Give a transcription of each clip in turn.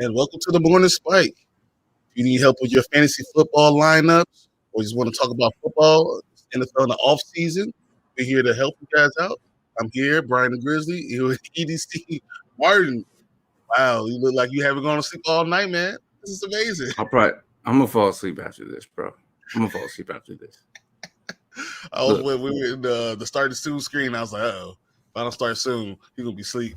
and welcome to the Morning Spike. If you need help with your fantasy football lineups or just want to talk about football, NFL in the off season, we're here to help you guys out. I'm here, Brian the Grizzly, here with EDC Martin. Wow, you look like you haven't gone to sleep all night, man. This is amazing. I'm gonna fall asleep after this, bro. I'm gonna fall asleep after this. I was when we were in the starting soon screen. I was like, "Uh-oh, if I don't start soon, you're gonna be asleep."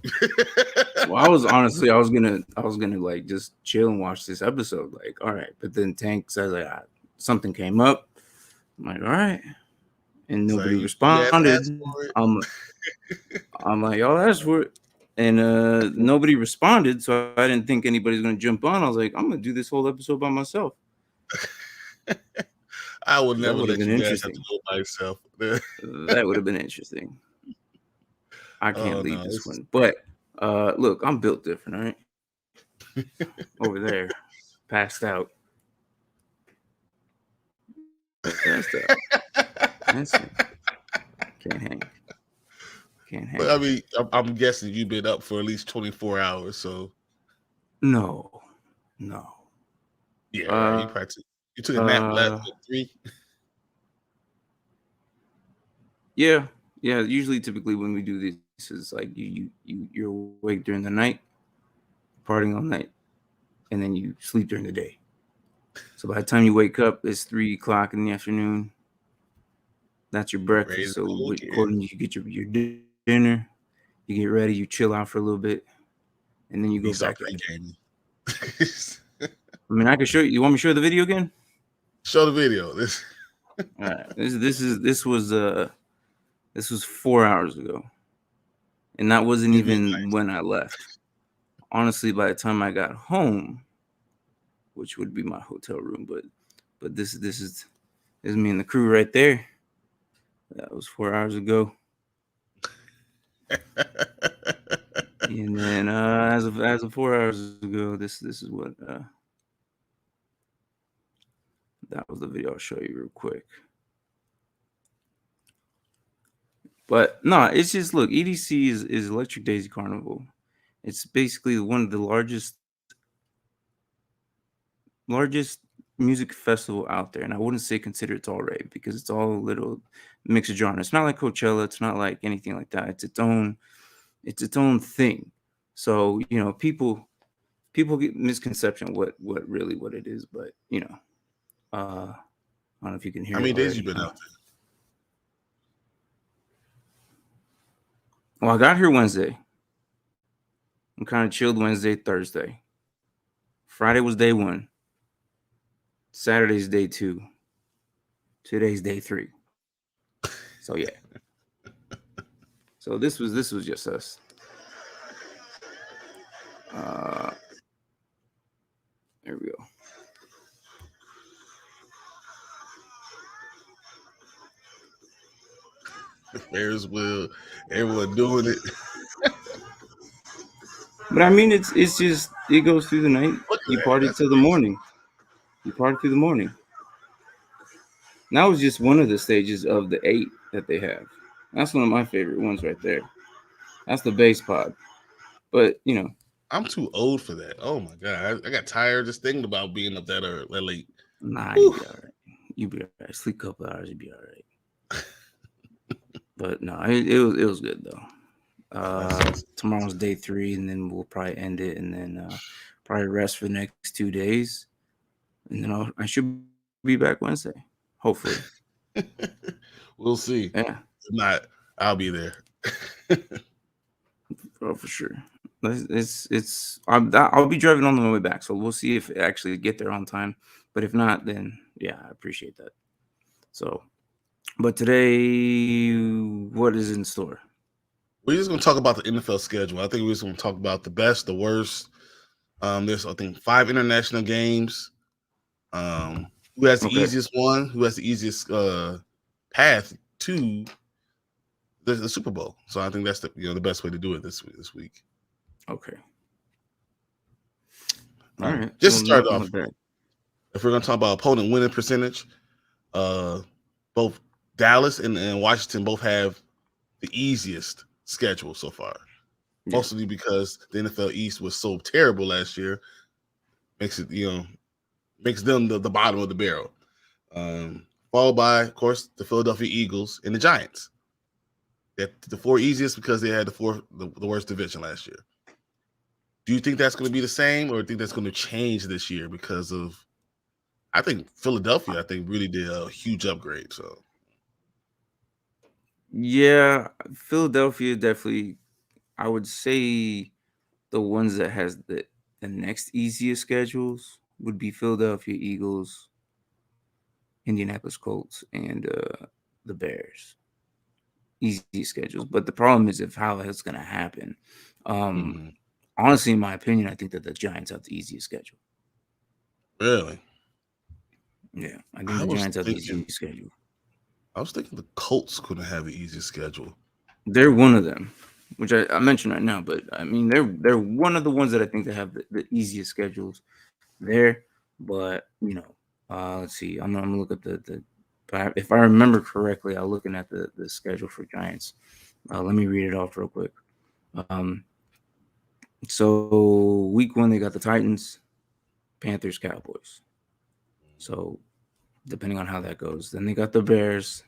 Well, I was gonna like just chill and watch this episode. Like, all right, but then Tank says like something came up. I'm like, all right, and nobody responded. I'm like, y'all asked for it, and nobody responded. So I didn't think anybody's gonna jump on. I was like, I'm gonna do this whole episode by myself. I would never let you guys have to go by yourself. That would have been interesting. I can't leave this one. But look, I'm built different, all right? Over there, passed out. That's it. Can't hang. But I mean, I'm guessing you've been up for at least 24 hours, so. No. Yeah, you took a nap last 3. Yeah. Usually, typically, when we do this, it's like you're awake during the night, partying all night, and then you sleep during the day. So by the time you wake up, it's 3 o'clock in the afternoon. That's your breakfast. So according, you get your dinner, you get ready, you chill out for a little bit, and then you go back in. I mean, I can show you. You want me to show the video again? Show the video. All right. This was 4 hours ago, and that wasn't even when I left. Honestly, by the time I got home, which would be my hotel room, but this is me and the crew right there. That was 4 hours ago. And then as of 4 hours ago, this is what that was the video. I'll show you real quick. But no, it's just look, EDC is Electric Daisy Carnival. It's basically one of the largest music festival out there, and I wouldn't say consider it all rave because it's all a little mix of genre. It's not like Coachella. It's not like anything like that. It's its own thing. So people get misconception what it is, but I don't know if you can hear. How many days you been out there? Well, I got here Wednesday. I'm kind of chilled Wednesday, Thursday. Friday was day 1. Saturday's day 2. Today's day 3. So yeah. So this was just us. There we go. Ferris wheel, everyone doing it. But I mean, it's just it goes through the night. You party till the morning. You party through the morning. And that was just one of the stages of the 8 that they have. That's one of my favorite ones right there. That's the bass pod. But I'm too old for that. Oh my god, I got tired just thinking about being up that late. Nah, you'll be all right. You'll be all right. Sleep a couple hours, you'll be all right. But no, it was good though. Tomorrow's day 3, and then we'll probably end it, and then probably rest for the next 2 days, and then I should be back Wednesday, hopefully. We'll see. Yeah, if not, I'll be there. Oh, for sure. I'll be driving on the way back, so we'll see if I actually get there on time. But if not, then yeah, I appreciate that. So, but today, what is in store? We're just going to talk about the NFL schedule. I think we're just going to talk about the best, the worst. There's, I think, 5 international games. Who has the easiest one? Who has the easiest path to the Super Bowl? So I think that's the best way to do it this week. Okay. All right. Just to start off, if we're going to talk about opponent winning percentage, both Dallas and Washington both have the easiest schedule so far. Mostly because the NFL East was so terrible last year. makes it makes them the bottom of the barrel. Followed by, of course, the Philadelphia Eagles and the Giants. The four easiest because they had the worst division last year. Do you think that's going to be the same, or do you think that's going to change this year because of? I think Philadelphia, really did a huge upgrade. So Yeah, Philadelphia definitely. I would say the ones that has the next easiest schedules would be Philadelphia Eagles, Indianapolis Colts, and the Bears. Easy schedules, but the problem is if how it's going to happen. Um, Honestly, in my opinion, I think that the Giants have the easiest schedule. really, Yeah, I think I the was Giants have the thinking, easiest schedule. the Colts couldn't have the easiest schedule. They're one of them, which I mentioned right now. But I mean, they're one of the ones that I think that have the easiest schedules there. But let's see. I'm gonna look at the. If I remember correctly, I'm looking at the schedule for Giants. Let me read it off real quick. So week 1 they got the Titans, Panthers, Cowboys. So depending on how that goes, then they got the Bears,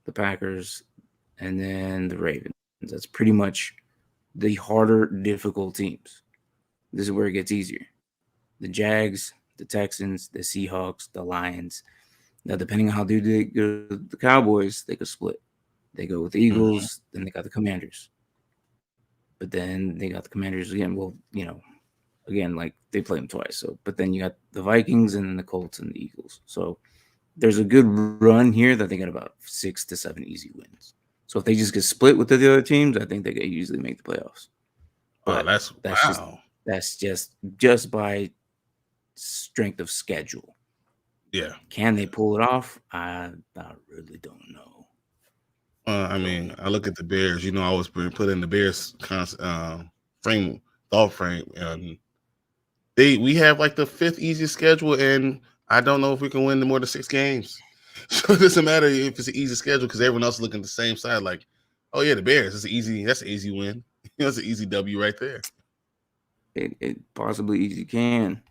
the Packers, and then the Ravens. That's pretty much the harder, difficult teams. This is where it gets easier. The Jags, the Texans, the Seahawks, the Lions. Now, depending on how they go, the Cowboys, they could split. They go with the Eagles, then they got the Commanders. But then they got the Commanders again. Well, again, like they play them twice. So, but then you got the Vikings and then the Colts and the Eagles. So there's a good run here that they got about 6 to 7 easy wins. So if they just get split with the other teams, I think they could usually make the playoffs. But that's just by strength of schedule. Yeah. Can they pull it off? I really don't know. I mean, I look at the Bears. I always put in the Bears thought frame, and we have like the 5th easiest schedule, and I don't know if we can win more than 6 games. So it doesn't matter if it's an easy schedule because everyone else is looking at the same side. Like, oh yeah, the Bears. That's an easy win. That's an easy W right there. It possibly easy can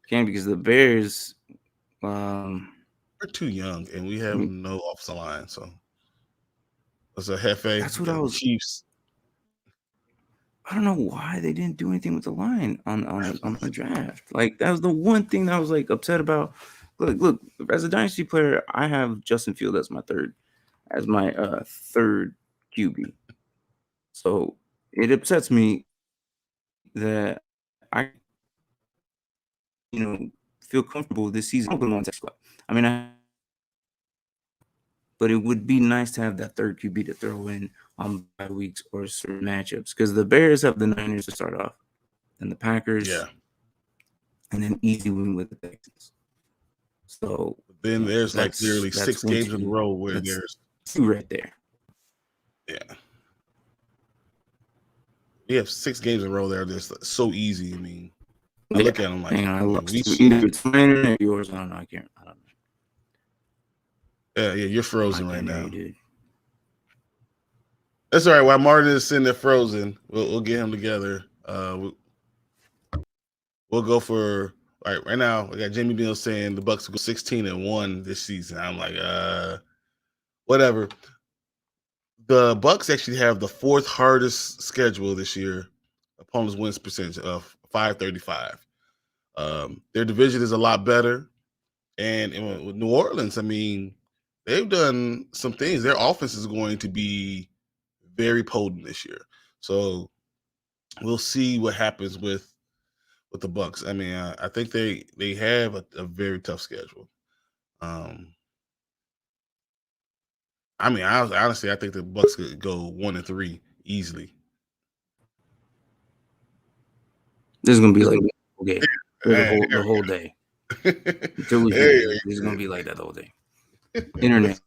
because the Bears. We're too young, and we have no offensive line. So that's a Hefe. That's what I was. Chiefs. I don't know why they didn't do anything with the line on the draft. Like that was the one thing that I was like upset about. Look, as a dynasty player, I have Justin Field as my third QB. So it upsets me that I feel comfortable this season. I don't put him on test squad. I mean, but it would be nice to have that third QB to throw in on bye weeks or certain matchups because the Bears have the Niners to start off, and the Packers, and then easy win with the Texans. So then there's like literally 6 games in a row where there's 2 right there. Yeah, we have 6 games in a row there. That's so easy. I mean, I look at them like either it's my internet or yours. I don't know. I don't know. Yeah, you're frozen right now. Dude. That's all right. While Martin is sitting there frozen, we'll get him together. We'll go for right now. We got Jimmy Bill saying the Bucks will go 16-1 this season. I'm like, whatever. The Bucks actually have the 4th hardest schedule this year. Opponents wins percentage of .535. Their division is a lot better, and with New Orleans, I mean, they've done some things. Their offense is going to be very potent this year. So we'll see what happens with the Bucks. I mean, I think they have a very tough schedule. I mean, honestly, I think the Bucks could go 1-3 easily. This is gonna be like the whole day. Until we this is gonna be like that the whole day. Internet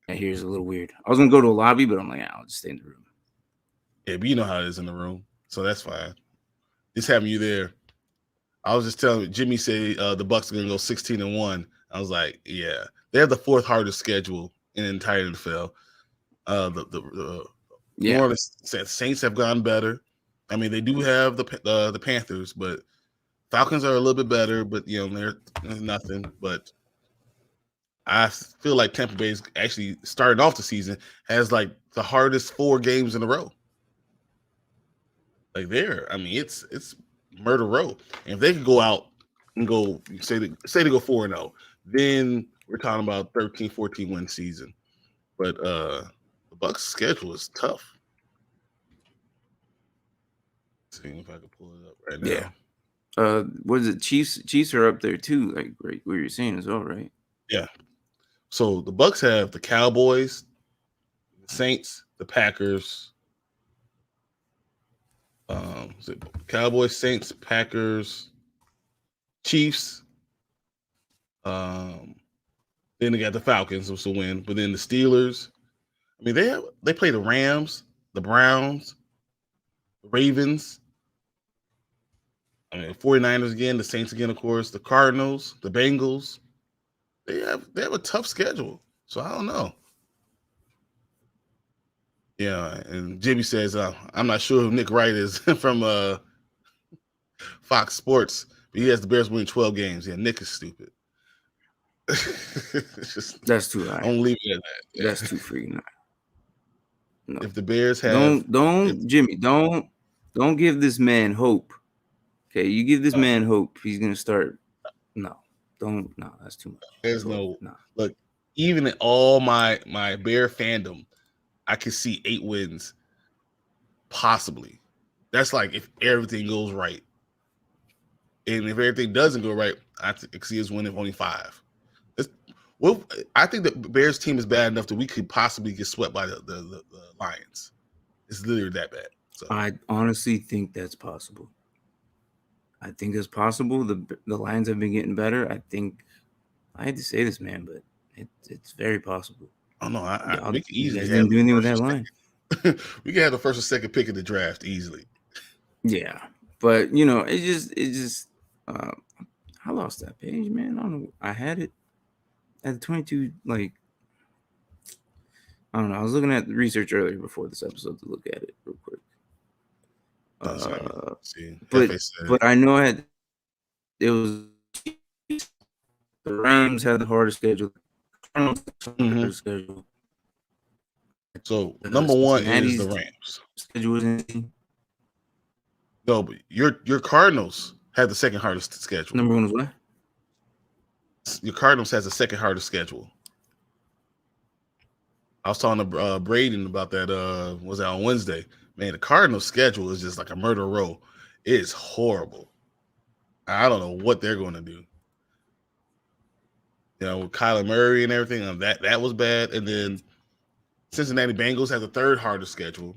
here is a little weird. I was gonna go to a lobby, but I'm like, I'll just stay in the room. Yeah, but you know how it is in the room, so that's fine. Just having you there. I was just telling Jimmy said the Bucks are gonna go 16-1. I was like, yeah, they have the 4th hardest schedule in the entire NFL. More or less, Saints have gone better. I mean, they do have the Panthers, but Falcons are a little bit better, but they're nothing. But I feel like Tampa Bay is actually starting off the season has like the hardest 4 games in a row. Like it's murder row. And if they could go out and go say they go 4-0, then we're talking about 13, 14 win season. But the Bucs schedule is tough. Let's see if I can pull it up right now. Yeah. What is it? Chiefs are up there too, like right where you're saying as well, right? Yeah. So the Bucs have the Cowboys, the Saints, the Packers. Cowboys, Saints, Packers, Chiefs. Then they got the Falcons, which will win. But then the Steelers. I mean, they play the Rams, the Browns, the Ravens. I mean, 49ers again, the Saints again, of course, the Cardinals, the Bengals. They have a tough schedule. So I don't know. Yeah, and Jimmy says, I'm not sure who Nick Wright is from Fox Sports, but he has the Bears winning 12 games. Yeah, Nick is stupid. That's too high. Don't leave it at that. Yeah. That's too freaking high. No. If the Bears have Jimmy, don't give this man hope. Okay, you give this man hope, he's gonna start. No, that's too much. There's no. Look, even in all my Bear fandom, I can see 8 wins, possibly. That's like if everything goes right, and if everything doesn't go right, I can see us winning only 5. Well, I think the Bears team is bad enough that we could possibly get swept by the Lions. It's literally that bad. So I honestly think that's possible. I think it's possible. The Lions have been getting better. I think I hate to say this, man, but it's very possible. Oh no, we can easily didn't do anything with that line. We can have the first or second pick in the draft easily. Yeah, but it just I lost that page, man. I don't know. I had it at 22. Like I don't know. I was looking at the research earlier before this episode to look at it real quick. But I know it was the Rams had the hardest schedule. Schedule. So number 1 is the Rams. Schedule. No, but your Cardinals have the second hardest schedule. Number 1 is what? Your Cardinals has the second hardest schedule. I was talking to Braden about that. Was that on Wednesday? Man, the Cardinals' schedule is just like a murder row. It is horrible. I don't know what they're going to do. With Kyler Murray and everything, that was bad. And then Cincinnati Bengals have the 3rd hardest schedule.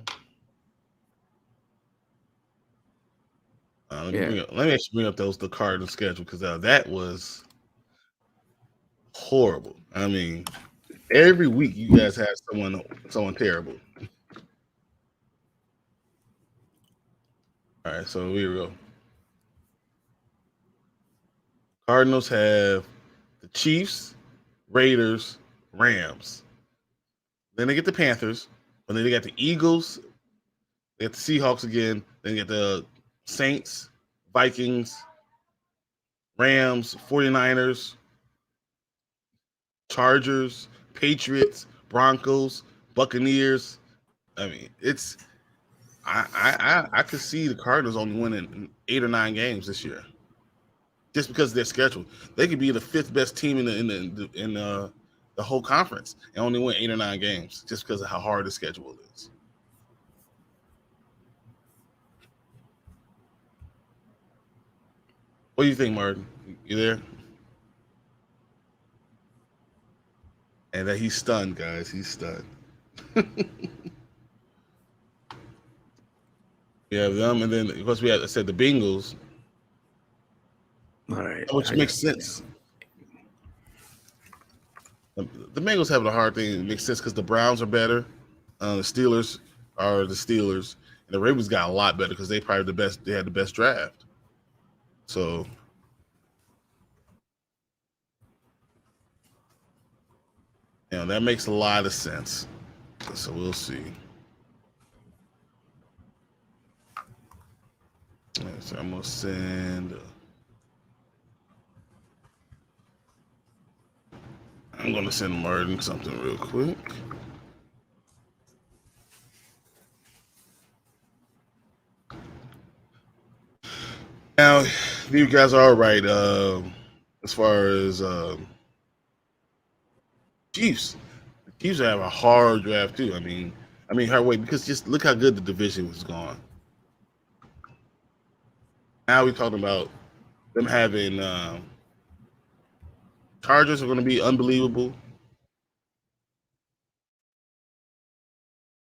Let me actually bring up the Cardinals schedule because that was horrible. I mean, every week you guys have someone terrible. All right, so here we go. Cardinals have the Chiefs, Raiders, Rams. Then they get the Panthers, but then they got the Eagles, they got the Seahawks again, then they get the Saints, Vikings, Rams, 49ers, Chargers, Patriots, Broncos, Buccaneers. I mean, it's I could see the Cardinals only winning 8 or 9 games this year, just because of their schedule. They could be the 5th best team in the whole conference and only win 8 or 9 games just because of how hard the schedule is. What do you think, Martin? You there? And that he's stunned, guys. He's stunned. We have them, and then of course I said the Bengals. All right, which makes sense. The Bengals having a hard thing. It makes sense because the Browns are better. The Steelers are the Steelers, and the Ravens got a lot better because they probably the best. They had the best draft. So that makes a lot of sense. So we'll see. So I'm gonna send I'm going to send Martin something real quick. Now, you guys are all right as far as Chiefs. The Chiefs have a hard draft too. I mean, hard way because just look how good the division was going. Now we're talking about them having Chargers are going to be unbelievable.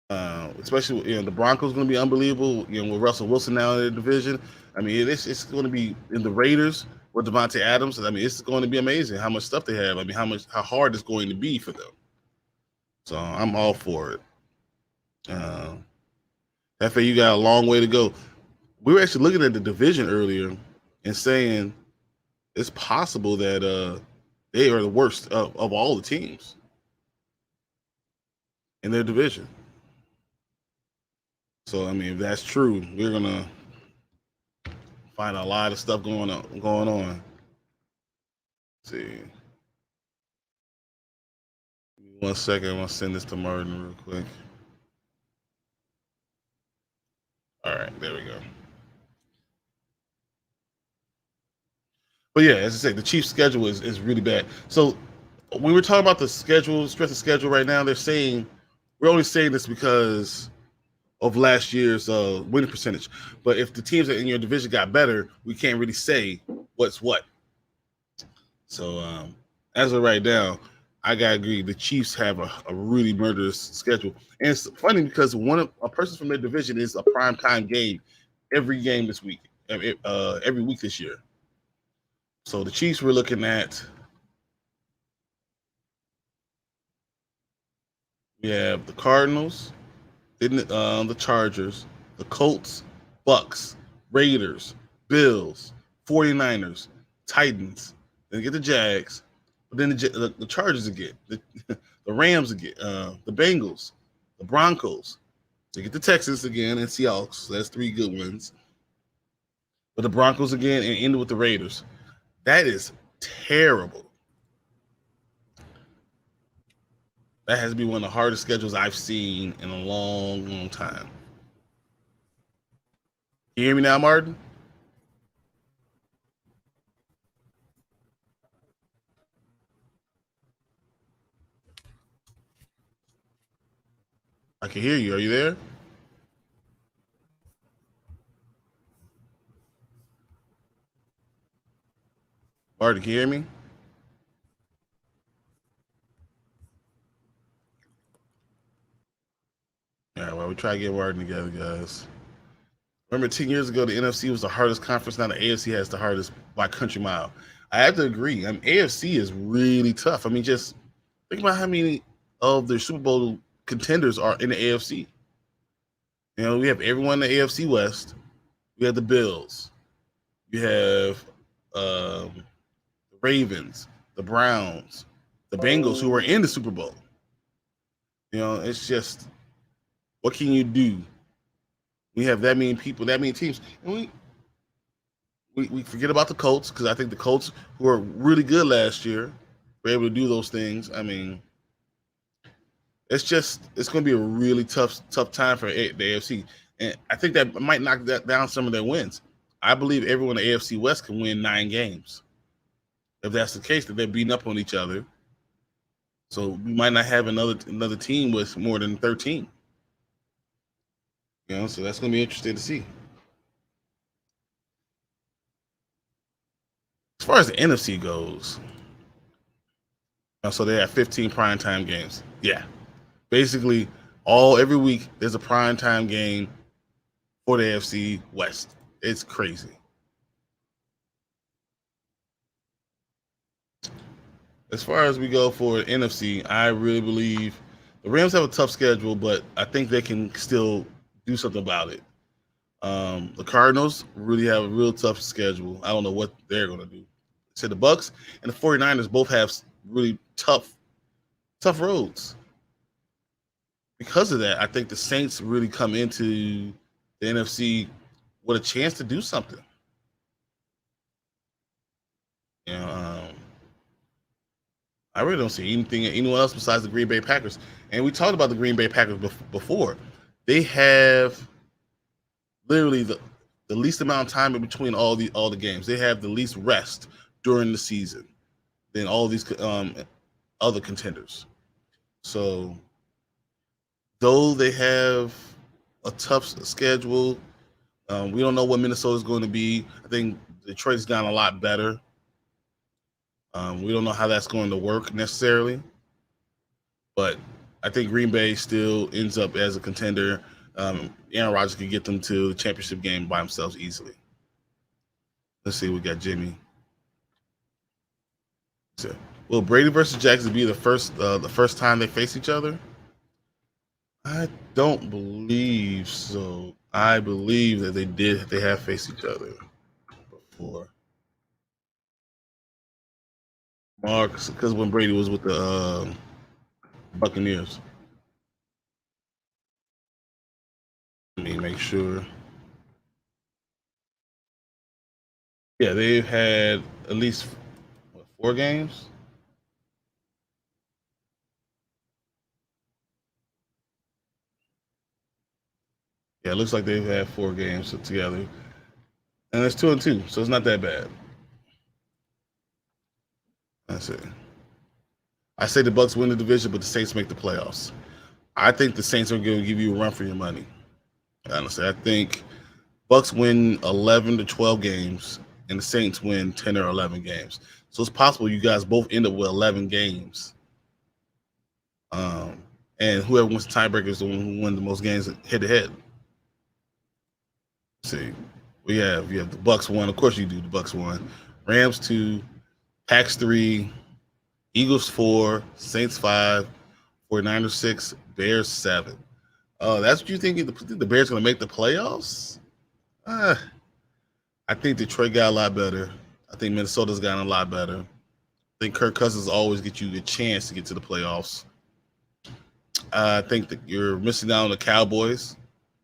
Especially the Broncos going to be unbelievable. With Russell Wilson now in the division. I mean, it's going to be in the Raiders with Devontae Adams. I mean, it's going to be amazing how much stuff they have. I mean, how hard it's going to be for them. So I'm all for it. FAU got a long way to go. We were actually looking at the division earlier and saying it's possible that they are the worst of all the teams in their division. So I mean, if that's true, we're gonna find a lot of stuff going on. Let's see, give me 1 second. I'm gonna send this to Martin real quick. All right, there we go. But yeah, as I say, the Chiefs' schedule is really bad. So when we're talking about the schedule, stress of schedule right now, they're saying we're only saying this because of last year's winning percentage. But if the teams in your division got better, we can't really say what's what. So as of right now, I gotta agree. The Chiefs have a really murderous schedule, and it's funny because a person from their division is a primetime game every game this week, every week this year. So the Chiefs we're looking at. We have the Cardinals, the Chargers, the Colts, Bucks, Raiders, Bills, 49ers, Titans. Then get the Jags, but then the Chargers again, the Rams again, the Bengals, the Broncos. They get the Texans again and Seahawks. So that's 3 good ones. But the Broncos again and end with the Raiders. That is terrible. That has to be one of the hardest schedules I've seen in a long, long time. You hear me now, Martin? I can hear you. Are you there? Martin, can you hear me? All right, well, we try to get Martin together, guys. Remember, 10 years ago, the NFC was the hardest conference. Now the AFC has the hardest by country mile. I have to agree. I mean, AFC is really tough. I mean, just think about how many of their Super Bowl contenders are in the AFC. We have everyone in the AFC West. We have the Bills. You have the Ravens, the Browns, the Bengals, who are in the Super Bowl. It's just, what can you do? We have that many people, that many teams, and we forget about the Colts because I think the Colts, who were really good last year, were able to do those things. I mean, it's going to be a really tough time for the AFC, and I think that might knock down some of their wins. I believe everyone in the AFC West can win 9 games. If that's the case, that they're beating up on each other, so we might not have another team with more than 13. So that's going to be interesting to see. As far as the NFC goes, so they have 15 primetime games. Yeah. Basically, every week there's a primetime game for the AFC West. It's crazy. As far as we go for NFC, I really believe the Rams have a tough schedule, but I think they can still do something about it. The Cardinals really have a real tough schedule. I don't know what they're going to do. So the Bucks and the 49ers both have really tough roads. Because of that, I think the Saints really come into the NFC with a chance to do something. I really don't see anyone else besides the Green Bay Packers. And we talked about the Green Bay Packers before. They have literally the least amount of time in between all the games. They have the least rest during the season than all these other contenders. So though they have a tough schedule, we don't know what Minnesota's going to be. I think Detroit's gotten a lot better. We don't know how that's going to work necessarily, but I think Green Bay still ends up as a contender. Aaron Rodgers could get them to the championship game by themselves easily. Let's see, we got Jimmy. So, will Brady versus Jackson be the first time they face each other? I don't believe so. I believe that they have faced each other before. Marks, because when Brady was with the Buccaneers. Let me make sure. Yeah, they've had at least 4 games. Yeah, it looks like they've had 4 games together, and it's 2-2, so it's not that bad. That's it. I say the Bucs win the division, but the Saints make the playoffs. I think the Saints are going to give you a run for your money. Honestly, I think Bucs win 11 to 12 games, and the Saints win 10 or 11 games. So it's possible you guys both end up with 11 games. And whoever wins the tiebreaker is the one who wins the most games head to head. See, you have the Bucs 1. Of course you do. The Bucs 1, Rams 2, Packs 3, Eagles 4, Saints 5, 49ers 6, Bears 7. Oh, that's what you think? The Bears going to make the playoffs? I think Detroit got a lot better. I think Minnesota's gotten a lot better. I think Kirk Cousins always get you a chance to get to the playoffs. I think that you're missing out on the Cowboys.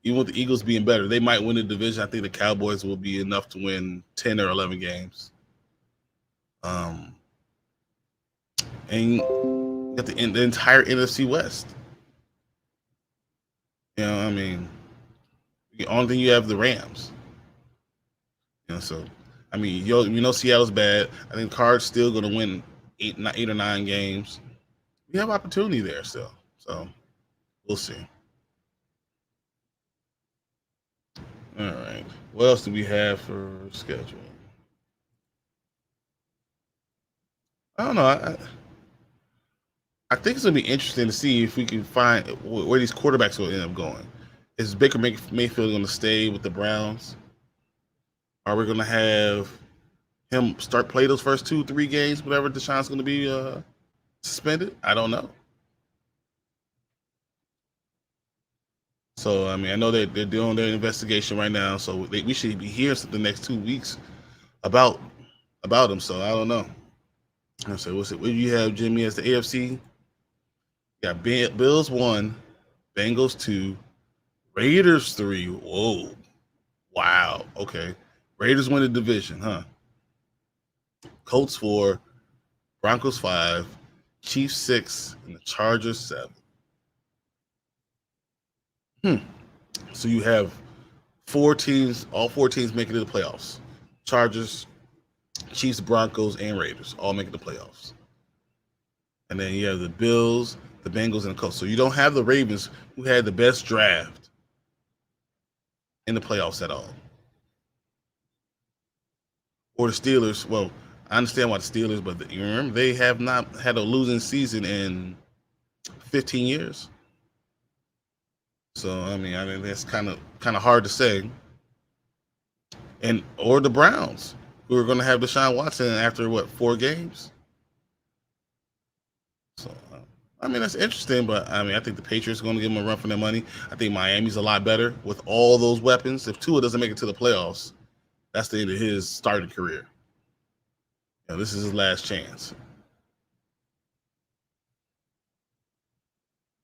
Even with the Eagles being better, they might win the division. I think the Cowboys will be enough to win 10 or 11 games. And you got the entire NFC West. You know, I mean, the only thing you have the Rams. You know, so I mean, you know Seattle's bad. I think Cards still going to win 8 or 9 games. We have opportunity there still, so we'll see. All right, what else do we have for scheduling? I don't know. I think it's going to be interesting to see if we can find where these quarterbacks will end up going. Is Baker Mayfield going to stay with the Browns? Are we going to have him play those first 2-3 games, whatever Deshaun's going to be suspended? I don't know. So, I mean, I know they're doing their investigation right now, so we should be hearing something the next 2 weeks about him. So, I don't know. So, what do you have, Jimmy, as the AFC? Yeah, Bills 1, Bengals 2, Raiders 3. Whoa. Wow. Okay. Raiders win the division, huh? Colts 4, Broncos 5, Chiefs 6, and the Chargers 7. So you have 4 teams, all 4 teams making it to the playoffs. Chargers, Chiefs, Broncos, and Raiders all making the playoffs. And then you have the Bills, the Bengals, and the Colts. So you don't have the Ravens, who had the best draft in the playoffs at all. Or the Steelers. Well, I understand why the Steelers, but you remember they have not had a losing season in 15 years. So I mean that's kind of hard to say. Or the Browns, who are going to have Deshaun Watson after 4 games. So I mean that's interesting, but I mean I think the Patriots are going to give them a run for their money. I think Miami's a lot better with all those weapons. If Tua doesn't make it to the playoffs, that's the end of his starting career. You know, this is his last chance.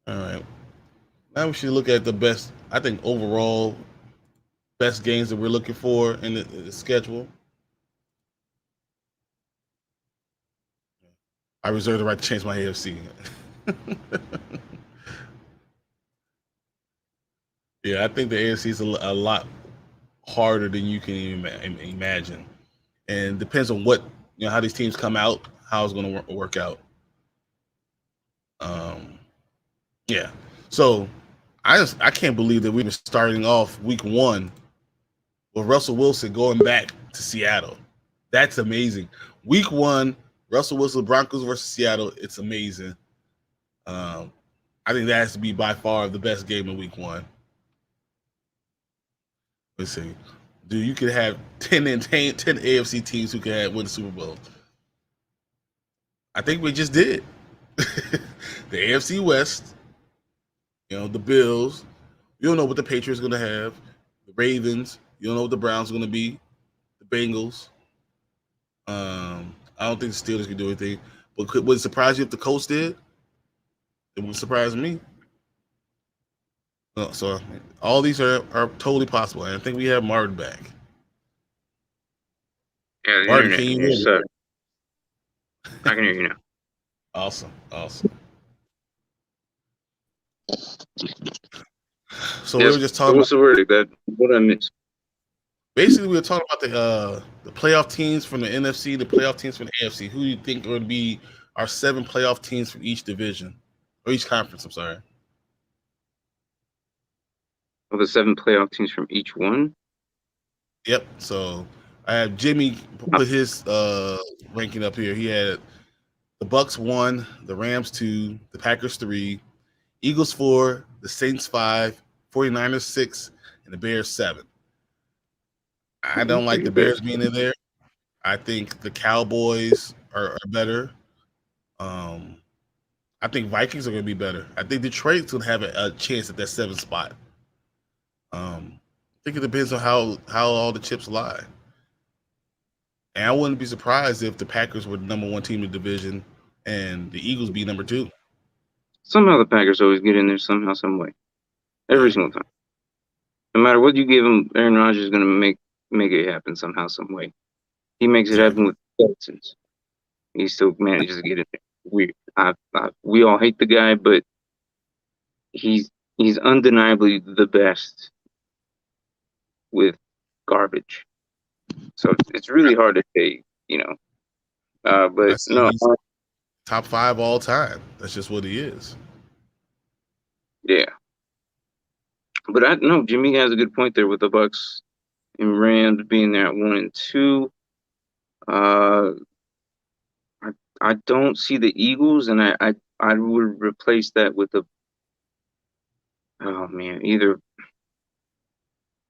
All right. Now we should look at the best, I think, overall best games that we're looking for in the schedule. I reserve the right to change my AFC. Yeah, I think the AFC is a lot harder than you can even imagine, and depends on what how these teams come out, how it's going to work out. Yeah, so I can't believe that we've been starting off week 1 with Russell Wilson going back to Seattle. That's amazing. Week 1, Russell Wilson, Broncos versus Seattle. It's amazing. I think that has to be by far the best game of week 1. Let's see. Dude, you could have 10 AFC teams who can win the Super Bowl. I think we just did. The AFC West, the Bills. You don't know what the Patriots are going to have. The Ravens. You don't know what the Browns are going to be. The Bengals. I don't think the Steelers can do anything. But would it surprise you if the Colts did? It would surprise me. So all these are totally possible. And I think we have Martin back. Yeah, the Martin, internet can you hear me? I can hear you now. Awesome. So we were just talking. What's the verdict? What I missed? Basically, we were talking about the playoff teams from the NFC, the playoff teams from the AFC. Who do you think would be our 7 playoff teams from each division or each conference? I'm sorry. Well, the 7 playoff teams from each one. Yep. So I have Jimmy put his ranking up here. He had the Bucks 1, the Rams 2, the Packers 3, Eagles 4, the Saints 5, 49ers 6, and the Bears 7. I don't like the Bears being in there. I think the Cowboys are better. I think Vikings are going to be better. I think Detroit's going to have a chance at that 7th spot. I think it depends on how all the chips lie. And I wouldn't be surprised if the Packers were the number 1 team in the division and the Eagles be number 2. Somehow the Packers always get in there somehow, some way. Every single time. No matter what you give them, Aaron Rodgers is going to make it happen somehow, some way. He makes it happen with Texans. He still manages to get in there. We all hate the guy, but he's undeniably the best with garbage. So it's really hard to say, but no. Top 5 all time. That's just what he is. Yeah. But Jimmy has a good point there with the Bucks and Rams being there at 1 and 2. I don't see the Eagles, and I would replace that with either.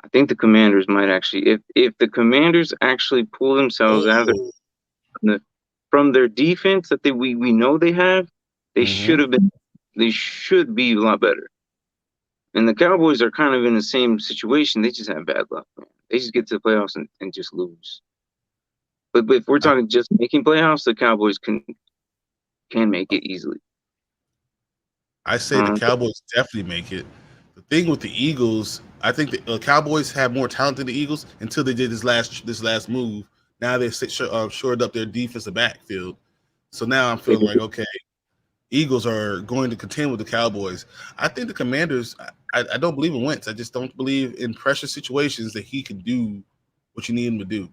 I think the Commanders might actually, if the Commanders actually pull themselves out of from their defense that we know they have, they should be a lot better. And the Cowboys are kind of in the same situation. They just have bad luck, man. They just get to the playoffs and just lose. But if we're talking just making playoffs, the Cowboys can make it easily. I say the Cowboys definitely make it. The thing with the Eagles, I think the Cowboys have more talent than the Eagles until they did this last move. Now they've shored up their defensive backfield. So now I'm feeling like, okay, Eagles are going to contend with the Cowboys. I think the Commanders, I don't believe in Wentz. I just don't believe in pressure situations that he can do what you need him to do.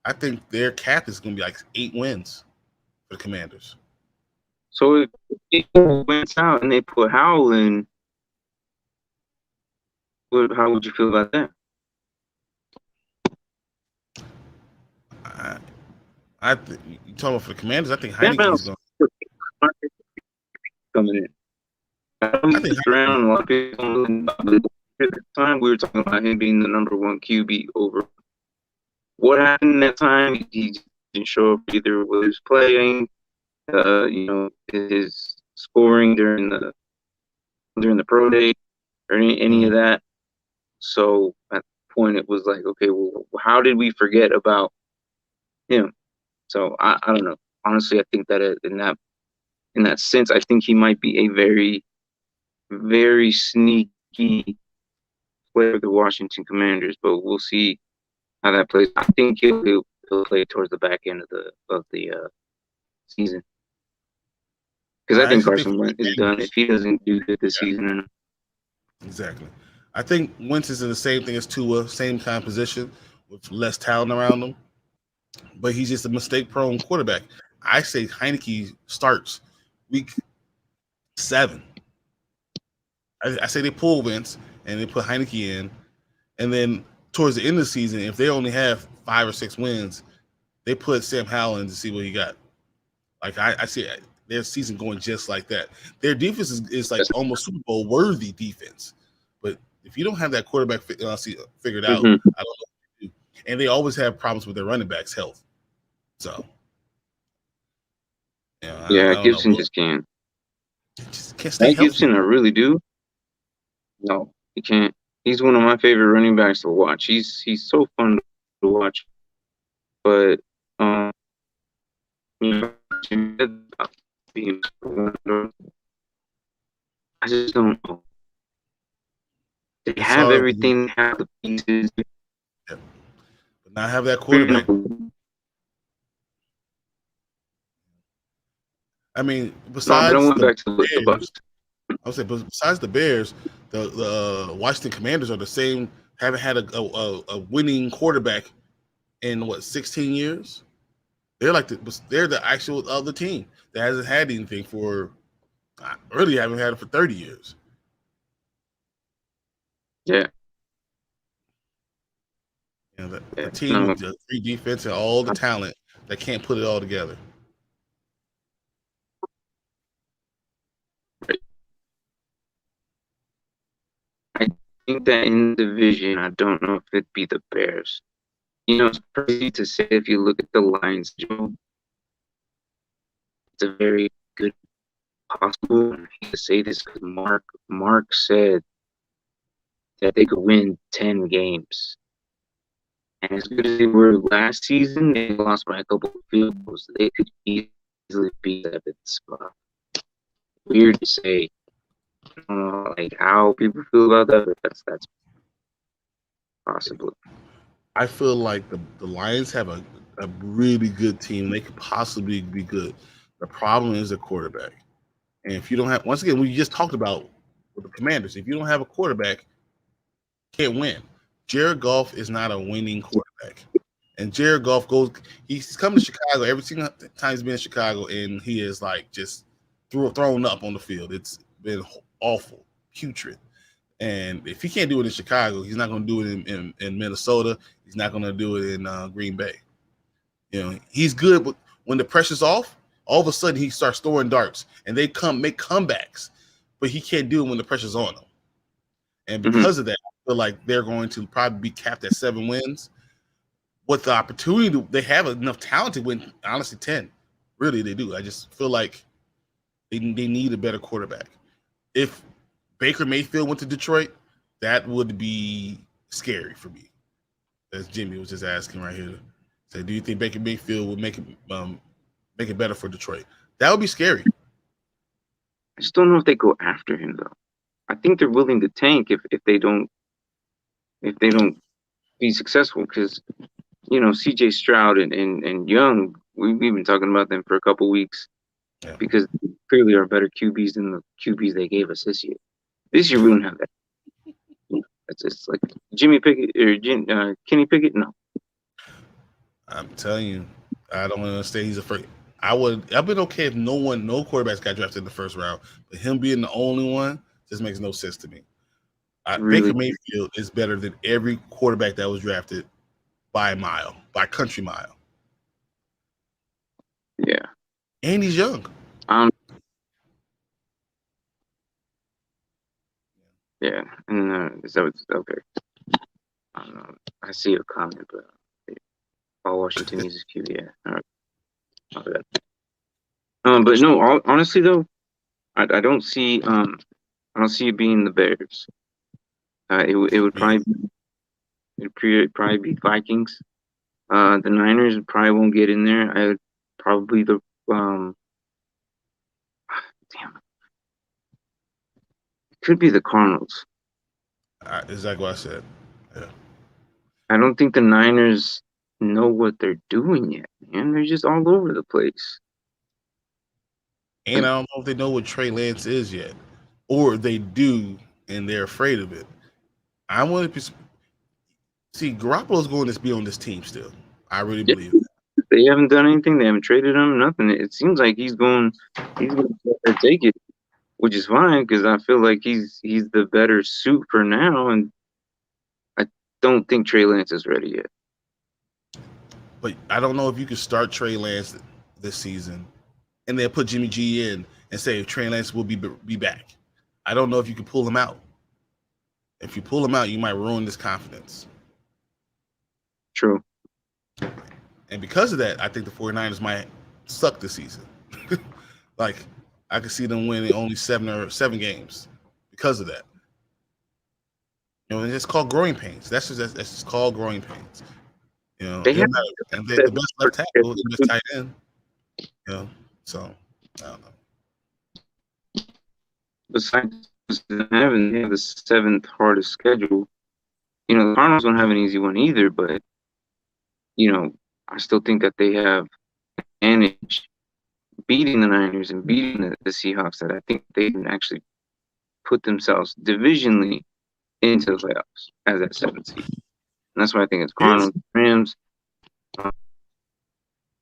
I think their cap is going to be like 8 wins for the Commanders. So if Eagles went out and they put Howell in, how would you feel about that? I think you talking about for the Commanders. I think Heineke's going coming in. I think around a lot of people. At the time, we were talking about him being the number 1 QB over. What happened that time? He didn't show up either with his playing, his scoring during the pro day or any of that. So at the point, it was like, okay, well, how did we forget about him? So I don't know. Honestly, I think that in that sense, I think he might be a very, very sneaky player for the Washington Commanders. But we'll see how that plays. I think he'll play towards the back end of the season. Because I think actually Carson Wentz is done if he doesn't do good this season. Exactly. I think Wentz is in the same thing as Tua, same kind of position with less talent around him, but he's just a mistake-prone quarterback. I say Heineke starts week 7. I say they pull Wentz and they put Heineke in, and then towards the end of the season, if they only have 5 or 6 wins, they put Sam Howell in to see what he got. Like I see their season going just like that. Their defense is like almost Super Bowl worthy defense, but if you don't have that quarterback figured out, I don't know what to do. And they always have problems with their running backs' health. So, yeah, Gibson just can't. Just can't stay healthy. Gibson, I really do. No, he can't. He's one of my favorite running backs to watch. He's so fun to watch. But I just don't know. They have everything, have the pieces. Yeah. But not have that quarterback. I mean, besides the Bears, I would say, but besides the Bears, the Washington Commanders are the same. Haven't had a winning quarterback in 16 years. They're like they're the actual other team that hasn't had anything for. Really haven't had it for 30 years. Yeah. The team with the free defense and all the talent that can't put it all together. I think that in the division, I don't know if it'd be the Bears. It's crazy to say if you look at the Lions, Joe. It's a very good possible. I hate to say this because Mark said that they could win 10 games. And as good as they were last season, they lost by a couple of field goals. They could easily be 7th spot. Weird to say. I don't know, like how people feel about that, but that's possible. I feel like the Lions have a really good team. They could possibly be good. The problem is the quarterback. And if you don't have, once again, we just talked about with the Commanders, if you don't have a quarterback, you can't win. Jared Goff is not a winning quarterback. And Jared Goff he's come to Chicago every single time he's been in Chicago, and he is like just thrown up on the field. It's been awful, putrid. And if he can't do it in Chicago, he's not going to do it in Minnesota. He's not going to do it in Green Bay. He's good, but when the pressure's off, all of a sudden he starts throwing darts, and they make comebacks. But he can't do it when the pressure's on him. And because of that, I feel like they're going to probably be capped at 7 wins. With the opportunity, they have enough talent to win, honestly, 10. Really, they do. I just feel like they need a better quarterback. If Baker Mayfield went to Detroit, that would be scary for me. As Jimmy was just asking right here. So, do you think Baker Mayfield would make it better for Detroit? That would be scary. I just don't know if they go after him though. I think they're willing to tank if they don't be successful because CJ Stroud and Young, we've been talking about them for a couple weeks because they clearly are better QBs than the QBs they gave us this year. This year we don't have that. It's just like Jimmy Pickett or Kenny Pickett. No, I'm telling you, I don't understand. He's a first. I've been okay if no quarterbacks got drafted in the first round, but him being the only one just makes no sense to me. Really? Baker Mayfield is better than every quarterback that was drafted by a mile, by country mile. Yeah, and he's young. Yeah, and so it's okay. I don't know. I see your comment, but all Washington needs is QB. Yeah, all right. Not bad. But no, honestly though, I don't see it being the Bears. It would probably be Vikings. The Niners probably won't get in there. I would probably damn it. It could be the Cardinals. Exactly what I said. Yeah. I don't think the Niners know what they're doing yet, man. They're just all over the place. And I don't know if they know what Trey Lance is yet, or they do and they're afraid of it. I want to see Garoppolo's going to be on this team still. I really believe that. They haven't done anything. They haven't traded him. Nothing. It seems like he's going to take it, which is fine because I feel like he's the better suit for now, and I don't think Trey Lance is ready yet. But I don't know if you can start Trey Lance this season and then put Jimmy G in and say Trey Lance will be back. I don't know if you can pull him out. If you pull him out, you might ruin this confidence. True. And because of that, I think the 49ers might suck this season. Like, I could see them winning only seven games because of that. You know, and it's called growing pains. That's just called growing pains. You know, the best left tackle, the best tight end. You know, so I don't know. Besides having the 7th hardest schedule, you know, the Cardinals don't have an easy one either, but you know, I still think that they have advantage beating the Niners and beating the Seahawks, that I think they can actually put themselves divisionally into the playoffs as that 7th seed. And that's why I think it's Cardinals, Rams.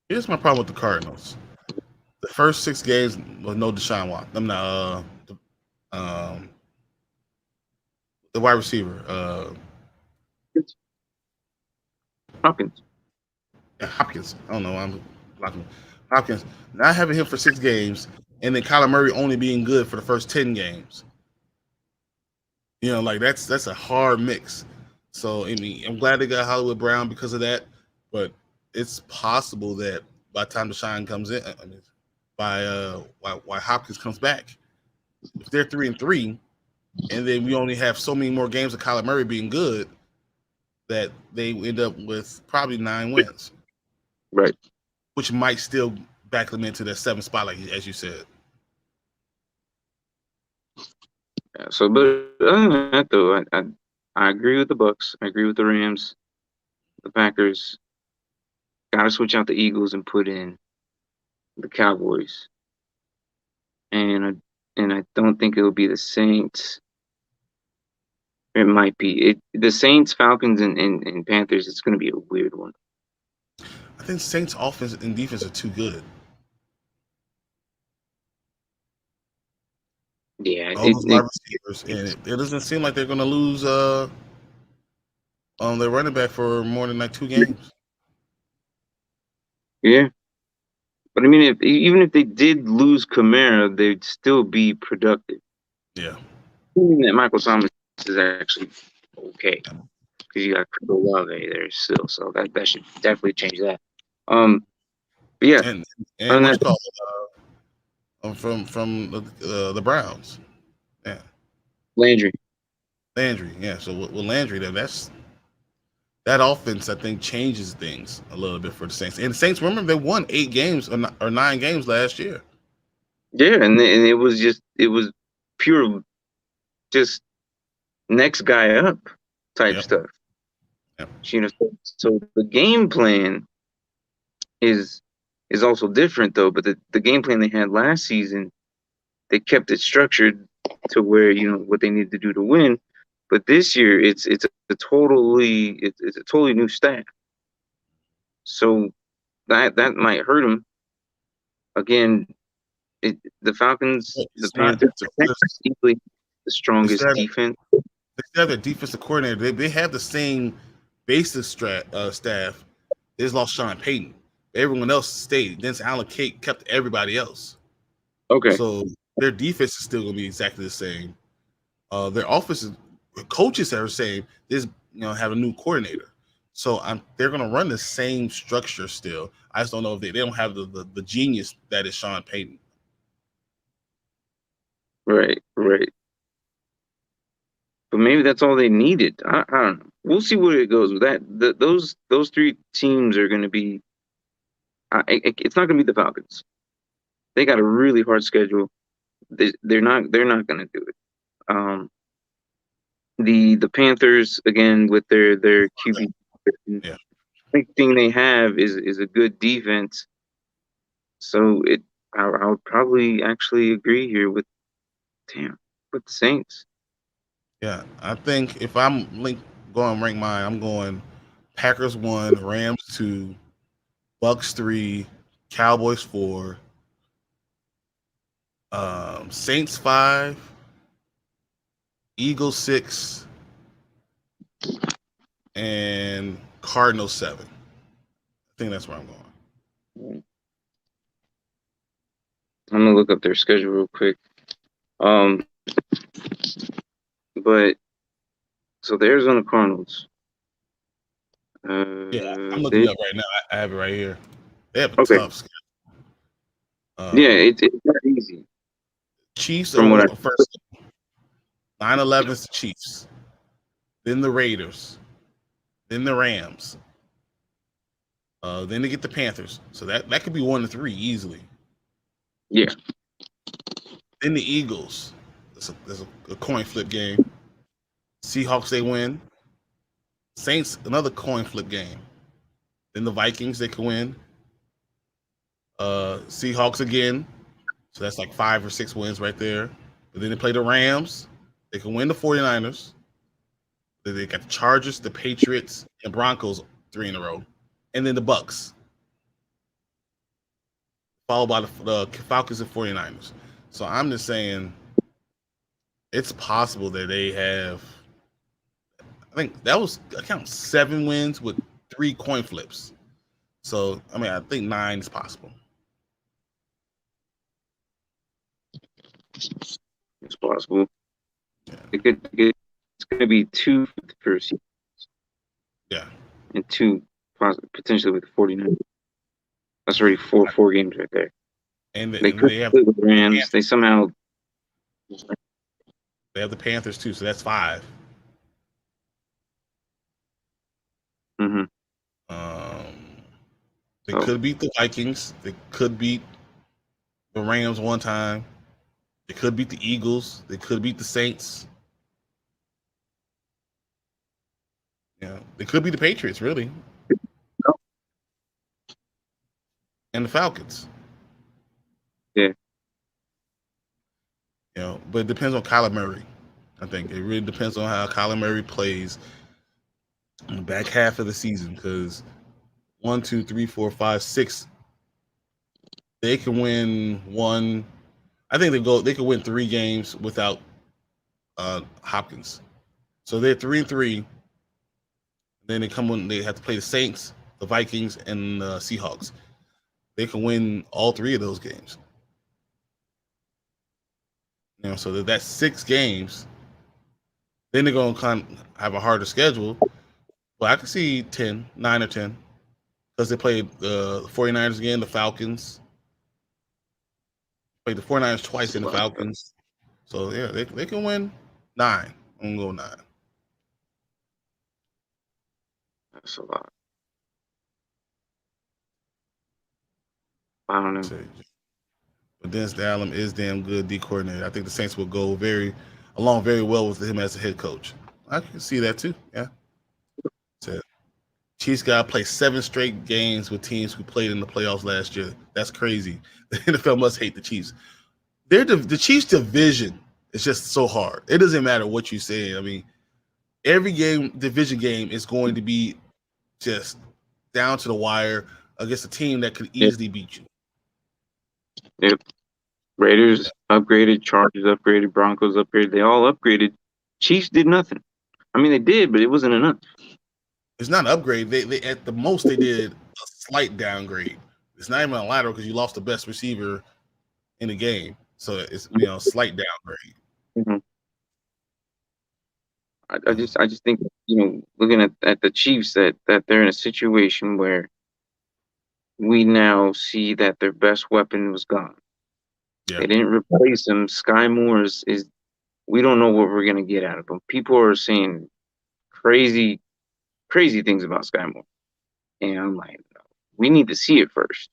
Here's my problem with the Cardinals. The first 6 games was no Deshaun Watson. I'm not the wide receiver. Hopkins. Hopkins. I don't know. I'm blocking Hopkins. Not having him for 6 games, and then Kyler Murray only being good for the first 10 games. You know, like that's a hard mix. So I mean, I'm glad they got Hollywood Brown because of that, but it's possible that by the time Deshaun comes in, I mean, why Hopkins comes back, if they're 3-3, and then we only have so many more games of Kyler Murray being good, that they end up with probably 9 wins, right? Which might still back them into that 7th spot, like as you said. Yeah, so, but other than that, though, I agree with the Bucks. I agree with the Rams, the Packers. Got to switch out the Eagles and put in the Cowboys. And I don't think it'll be the Saints. It might be the Saints, Falcons, and Panthers. It's going to be a weird one. I think Saints offense and defense are too good. Yeah, all those wide receivers, and it doesn't seem like they're going to lose their running back for more than like 2 games. Yeah, but I mean, even if they did lose Kamara, they'd still be productive. Yeah, Even that Michael Thomas is actually okay because you got Olave there still, so that should definitely change that. But yeah, and what's called from the Browns. Yeah, Landry. Yeah. So with Landry, that offense, I think, changes things a little bit for the Saints. And the Saints, remember, they won 8 games or 9 games last year. Yeah, and it was pure, just next guy up type stuff. Yep. You know, so the game plan is also different though. But the game plan they had last season, they kept it structured to where you know what they need to do to win. But this year, it's a totally new staff. So that might hurt them. Again, the Falcons, the Panthers, equally the strongest defense. They still have their defensive coordinator. They have the same basic staff. They just lost Sean Payton. Everyone else stayed. Dennis Allen kept everybody else. Okay. So their defense is still going to be exactly the same. Their offensive coaches are saying this, have a new coordinator. So they're going to run the same structure still. I just don't know if they don't have the genius that is Sean Payton. Right. But maybe that's all they needed. I don't know. We'll see where it goes with that. Those 3 teams are going to be. It's not going to be the Falcons. They got a really hard schedule. They're not going to do it. The Panthers, again, with their QB, the thing they have is a good defense. So I would probably actually agree here with the Saints. Yeah, I think if I'm going rank mine, I'm going Packers 1, Rams 2, Bucks 3, Cowboys 4, Saints 5, Eagles 6, and Cardinals 7. I think that's where I'm going. I'm gonna look up their schedule real quick. But so the Arizona Cardinals. Yeah, I'm looking it up right now. I have it right here. They have a tough schedule. Yeah, it's not easy. Chiefs are first. 9-11 is the Chiefs. Then the Raiders. Then the Rams. Then they get the Panthers. So that could be 1-3 easily. Yeah. Then the Eagles. There's a coin flip game. Seahawks, they win. Saints, another coin flip game. Then the Vikings, they can win. Seahawks again. So that's like 5 or 6 wins right there. But then they play the Rams. They can win the 49ers. Then they got the Chargers, the Patriots, and Broncos 3 in a row. And then the Bucks. Followed by the Falcons and 49ers. So I'm just saying it's possible that they have, I think that was, I count 7 wins with 3 coin flips. So, I mean, I think 9 is possible. It's possible. Yeah. It's going to be 2 for the first year. Yeah. And 2 potentially with the 49ers. That's already four games right there. And they have the Rams. They somehow. They have the Panthers too, so that's 5. Mm-hmm. They could beat the Vikings. They could beat the Rams one time. They could beat the Eagles. They could beat the Saints. Yeah, they could beat the Patriots, really. Oh. And the Falcons. Yeah. You know, but it depends on Kyler Murray. I think it really depends on how Kyler Murray plays in the back half of the season, because 1, 2, 3, 4, 5, 6, they can win 1. I think they can win 3 games without Hopkins. So they're 3-3. Then they have to play the Saints, the Vikings, and the Seahawks. They can win all 3 of those games. You know, so that's 6 games. Then they're going to kind of have a harder schedule. But I can see 9 or 10. Because they played the 49ers again, the Falcons. Played the 49ers twice in the Falcons. So, yeah, they can win 9. I'm going to go 9. That's a lot. I don't know. But Dennis Allen is damn good D coordinator. I think the Saints will go very well with him as a head coach. I can see that too. Yeah. So, Chiefs got to play 7 straight games with teams who played in the playoffs last year. That's crazy. The NFL must hate the Chiefs. The Chiefs division is just so hard. It doesn't matter what you say. I mean, every division game is going to be just down to the wire against a team that could easily beat you. Yep. Raiders upgraded, Chargers upgraded, Broncos upgraded. They all upgraded. Chiefs did nothing. I mean, they did, but it wasn't enough. It's not an upgrade. They at the most they did a slight downgrade. It's not even a lateral because you lost the best receiver in the game. So it's slight downgrade. Mm-hmm. I just think, looking at the Chiefs, that they're in a situation where we now see that their best weapon was gone. Yeah. They didn't replace him. Sky Moore is we don't know what we're gonna get out of him. People are saying crazy things about Sky Moore, and I'm like, we need to see it first.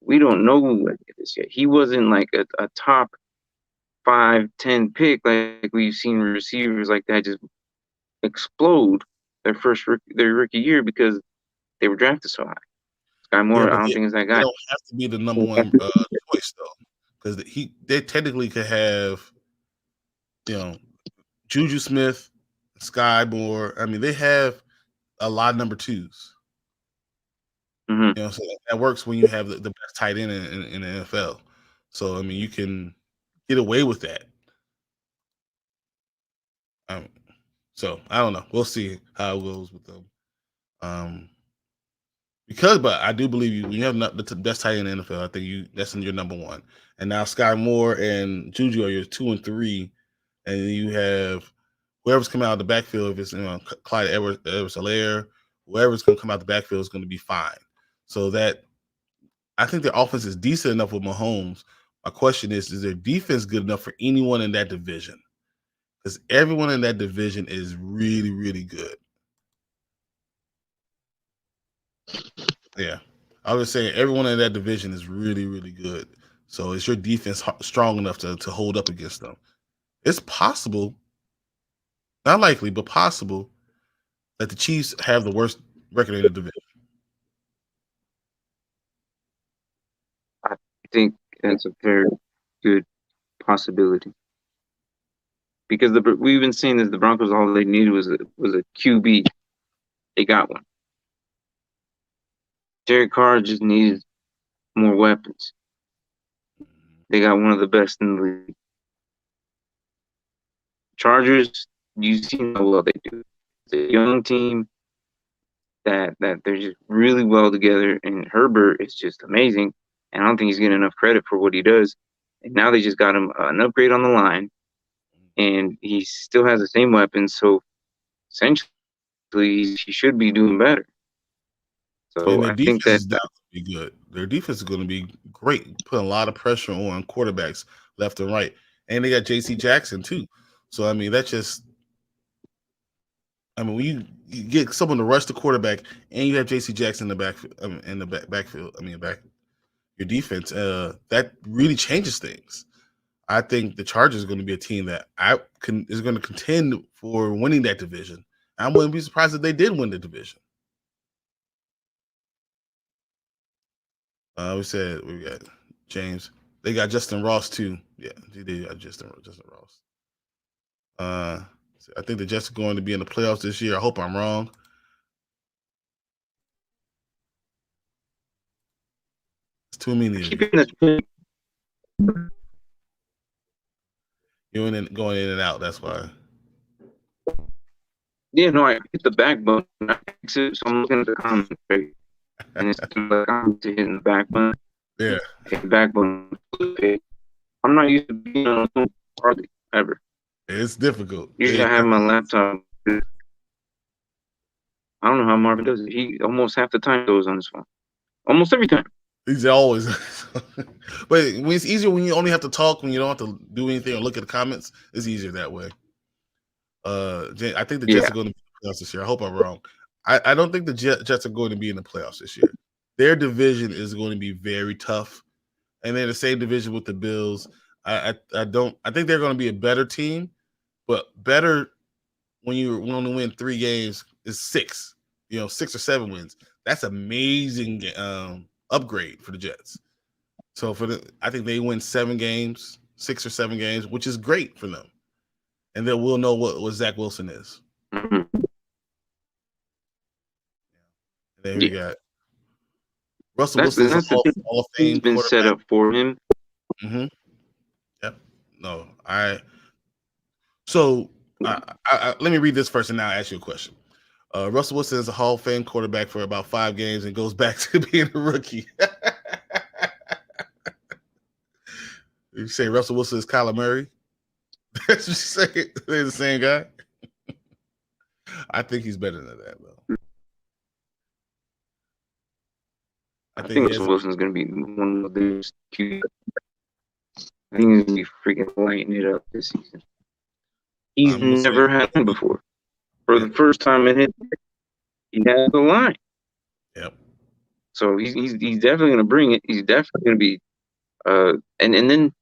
We don't know this yet. He wasn't like a top 5, 10 pick like we've seen receivers like that just explode their rookie year because they were drafted so high. Sky Moore, but I don't think is that they guy. don't have to be the number one choice though, because they technically could have, Juju Smith, Sky Moore. I mean, they have a lot of number twos. Mm-hmm. So that works when you have the best tight end in the NFL. So I mean, you can get away with that. So I don't know. We'll see how it goes with them. But I do believe when you have the best tight end in the NFL, I think that's in your number one. And now Sky Moore and Juju are your 2 and 3, and then you have whoever's coming out of the backfield. If it's Clyde Edwards-Helaire, whoever's going to come out the backfield is going to be fine. So that I think their offense is decent enough with Mahomes. My question is their defense good enough for anyone in that division? Because everyone in that division is really, really good. Yeah. I was saying everyone in that division is really, really good. So is your defense strong enough to hold up against them? It's possible, not likely, but possible that the Chiefs have the worst record in the division. I think that's a very good possibility. Because we've been seeing this, the Broncos, all they needed was a QB. They got one. Derek Carr just needed more weapons. They got one of the best in the league. Chargers, you see how well they do. It's a young team that they're just really well together, and Herbert is just amazing. And I don't think he's getting enough credit for what he does. And now they just got him an upgrade on the line, and he still has the same weapons. So essentially, he should be doing better. So I think that is going to be good. Their defense is going to be great, putting a lot of pressure on quarterbacks left and right, and they got J.C. Jackson too. So I mean, when you get someone to rush the quarterback, and you have J.C. Jackson in the backfield. Your defense, that really changes things. I think the Chargers are going to be a team that is going to contend for winning that division. I wouldn't be surprised if they did win the division. We got James. They got Justin Ross too. Yeah, they got Justin Ross. I think the Jets are going to be in the playoffs this year. I hope I'm wrong. It's too many of you. You're going in and out. That's why. Yeah, no, I hit the back button. So I'm looking at the comments, right? And it's like I'm hitting the back button. Yeah. Hit the back button. I'm not used to being on the phone hardly ever. It's difficult. Usually I have my laptop. I don't know how Marvin does it. He almost half the time goes on his phone. Almost every time. He's always. But it's easier when you only have to talk, when you don't have to do anything or look at the comments. It's easier that way. I think the Jets are going to be in the playoffs this year. I hope I'm wrong. I don't think the Jets are going to be in the playoffs this year. Their division is going to be very tough, and they're the same division with the Bills. I think they're going to be a better team, but better when you only win 3 games is 6. 6 or 7 wins. That's amazing upgrade for the Jets. So I think they win 7 games, 6 or 7 games, which is great for them. And then we'll know what Zach Wilson is. Mm-hmm. And then we got Russell Wilson. That's Hall of Fame. He's been set up for him. Mm-hmm. Yep. No, So let me read this first, and now I'll ask you a question. Russell Wilson is a Hall of Fame quarterback for about 5 games and goes back to being a rookie. You say Russell Wilson is Kyler Murray? That's what you say. They're the same guy. I think he's better than that, though. I think Russell Wilson's going to be one of the QB. I think he's going to be freaking lighting it up this season. He's never had one before. For the first time in history, he has the line. Yep. So he's definitely going to bring it. He's definitely going to be and then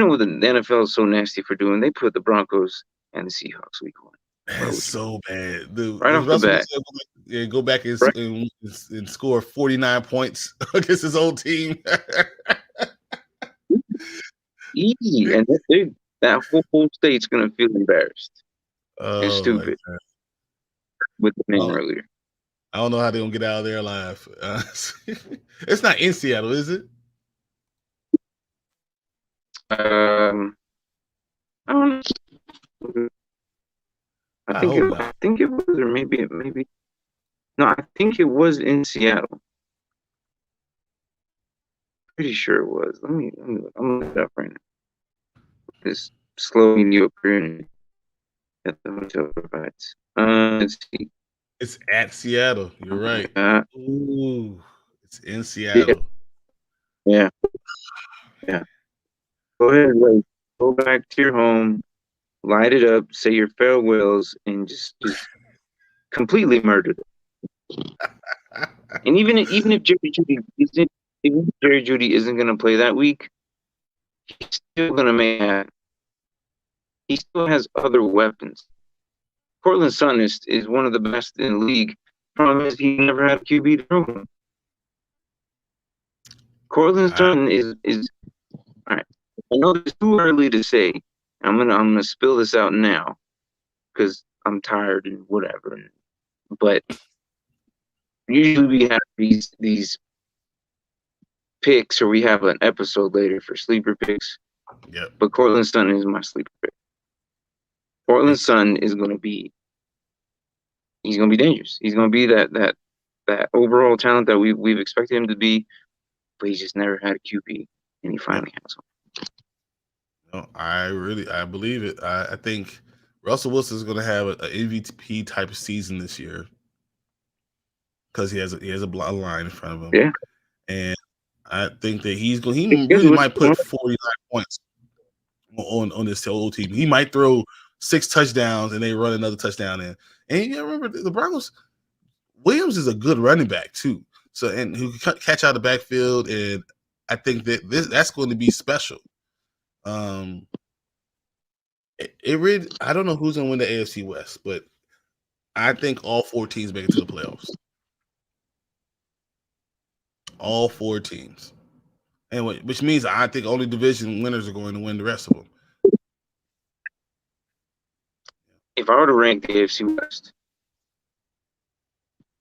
what the NFL is so nasty for doing? They put the Broncos and the Seahawks week 1. That's so bad, dude. Right off the bat. go back and, Right. and score 49 points against his old team. Easy, and that whole state's gonna feel embarrassed and stupid with the name earlier. I don't know how they're gonna get out of there alive. It's not in Seattle, is it? I don't know. I think it was, or maybe no, I think it was in Seattle. Pretty sure it was. Let me look. I'm looking it up right now. This slow mediocre internet that the hotel provides. Let's see. It's at Seattle. You're right. Ooh, it's in Seattle. Yeah. Go ahead, wait. Go back to your home, light it up, say your farewells, and just completely murder it. And even if Jerry Judy isn't gonna play that week, he's still gonna make that. He still has other weapons. Cortland Sutton is one of the best in the league. Problem is he never had a QB to throw him. Cortland Sutton is all right. I know it's too early to say. I'm gonna spill this out now because I'm tired and whatever. But usually we have these picks, or we have an episode later for sleeper picks. Yep. But Cortland Sutton is my sleeper pick. Cortland Sutton is gonna be. He's gonna be dangerous. He's gonna be that overall talent that we've expected him to be, but he just never had a QB, and he finally has one. No, I believe it. I think Russell Wilson is going to have an MVP type of season this year because he has a line in front of him. Yeah, and I think that he really might put 49 points on this whole team. He might throw 6 touchdowns and they run another touchdown in. And you remember the Broncos. Williams is a good running back too. So and who can catch out the backfield, and I think that that's going to be special. I don't know who's gonna win the AFC West, but I think all 4 teams make it to the playoffs. All 4 teams, and which means I think only division winners are going to win the rest of them. If I were to rank the AFC West,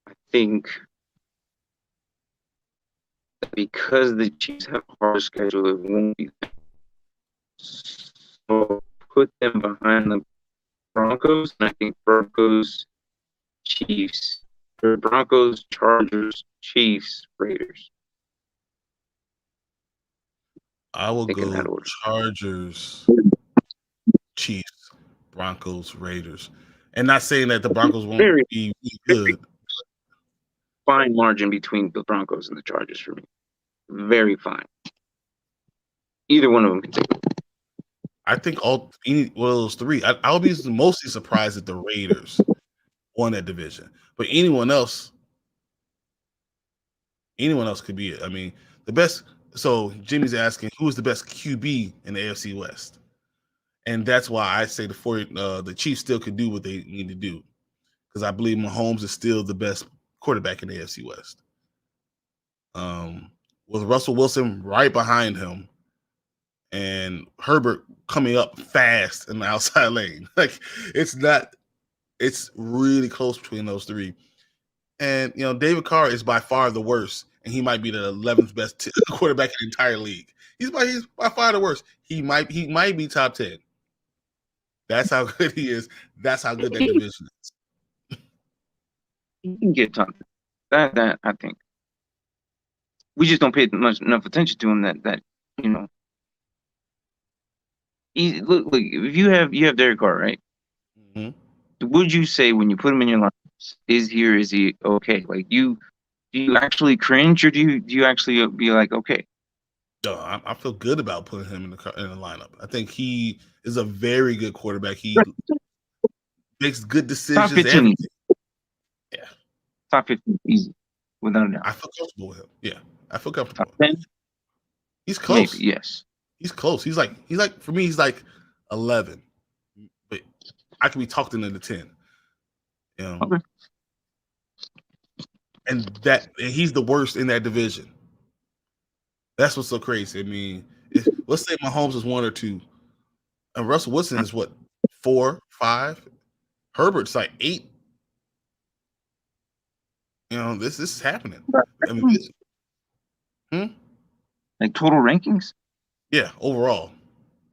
I think that because the Chiefs have a harder schedule, it won't be that. So put them behind the Broncos, and I think Broncos, Chargers, Chiefs, Raiders. I will go Chargers, Chiefs, Broncos, Raiders, and not saying that the Broncos won't be good. Fine margin between the Broncos and the Chargers for me. Very fine. Either one of them can take it. I think one of those 3. I'll be mostly surprised that the Raiders won that division, but anyone else could be it. I mean, the best. So Jimmy's asking who is the best QB in the AFC West, and that's why I say the Chiefs still could do what they need to do, because I believe Mahomes is still the best quarterback in the AFC West. With Russell Wilson right behind him, and Herbert coming up fast in the outside lane. Like it's really close between those 3. And David Carr is by far the worst, and he might be the 11th best quarterback in the entire league. He's by far the worst. He might be top 10. That's how good he is. That's how good that division is. He can get top 10. That I think. We just don't pay enough attention to him that look, if you have Derek Carr, right? Mm-hmm. Would you say when you put him in your lineup, is he okay? Like do you actually cringe, or do you actually be like, okay? No, I feel good about putting him in the lineup. I think he is a very good quarterback. He makes good decisions. Top 15. Yeah. Top 15, easy, without a doubt. I feel comfortable with him. Yeah, I feel comfortable. Top 10? He's close. Maybe, yes. He's close. He's like for me, he's like 11, but I can be talked into the 10. Okay. and he's the worst in that division. That's what's so crazy. I mean, let's say Mahomes is 1 or 2, and Russell Wilson is what, 4, 5. Herbert's like 8. You know, this is happening. I mean, like total rankings. Yeah, overall.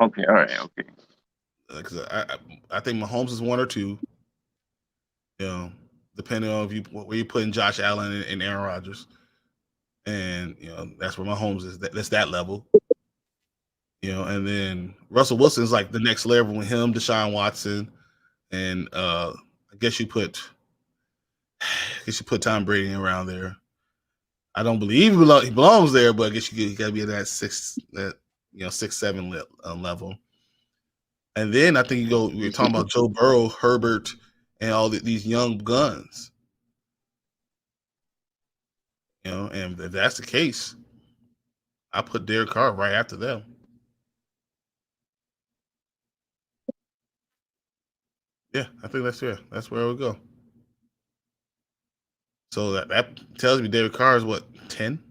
Okay, all right, okay. Because I think Mahomes is 1 or 2. You know, depending on where you put in Josh Allen and Aaron Rodgers, and you know that's where Mahomes is. That's that level. You know, and then Russell Wilson's like the next level with him, Deshaun Watson, and I guess you put Tom Brady around there. I don't believe he belongs there, but I guess you got to be at that 6, 7 level. And then I think we're talking about Joe Burrow, Herbert, and all these young guns. You know, and if that's the case, I put Derek Carr right after them. Yeah, I think that's fair. That's where we go. So that tells me Derek Carr is what, 10?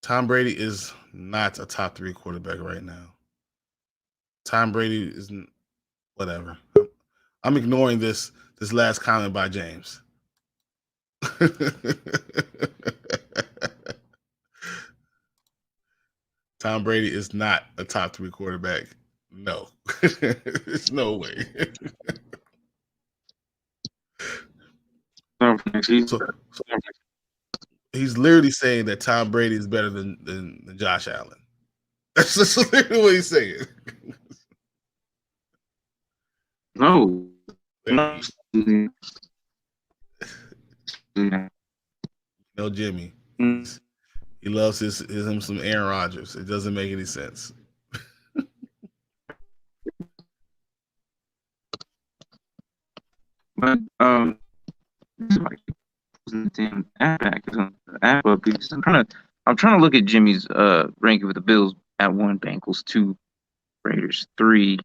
Tom Brady is not a top 3 quarterback right now. Tom Brady isn't. Whatever. I'm ignoring this last comment by James. Tom Brady is not a top 3 quarterback. No. There's no way. So he's literally saying that Tom Brady is better than Josh Allen. That's just literally what he's saying. No. No, Jimmy. He loves him some Aaron Rodgers. It doesn't make any sense. But I'm trying to look at Jimmy's ranking with the Bills at 1, Bengals 2, Raiders 3,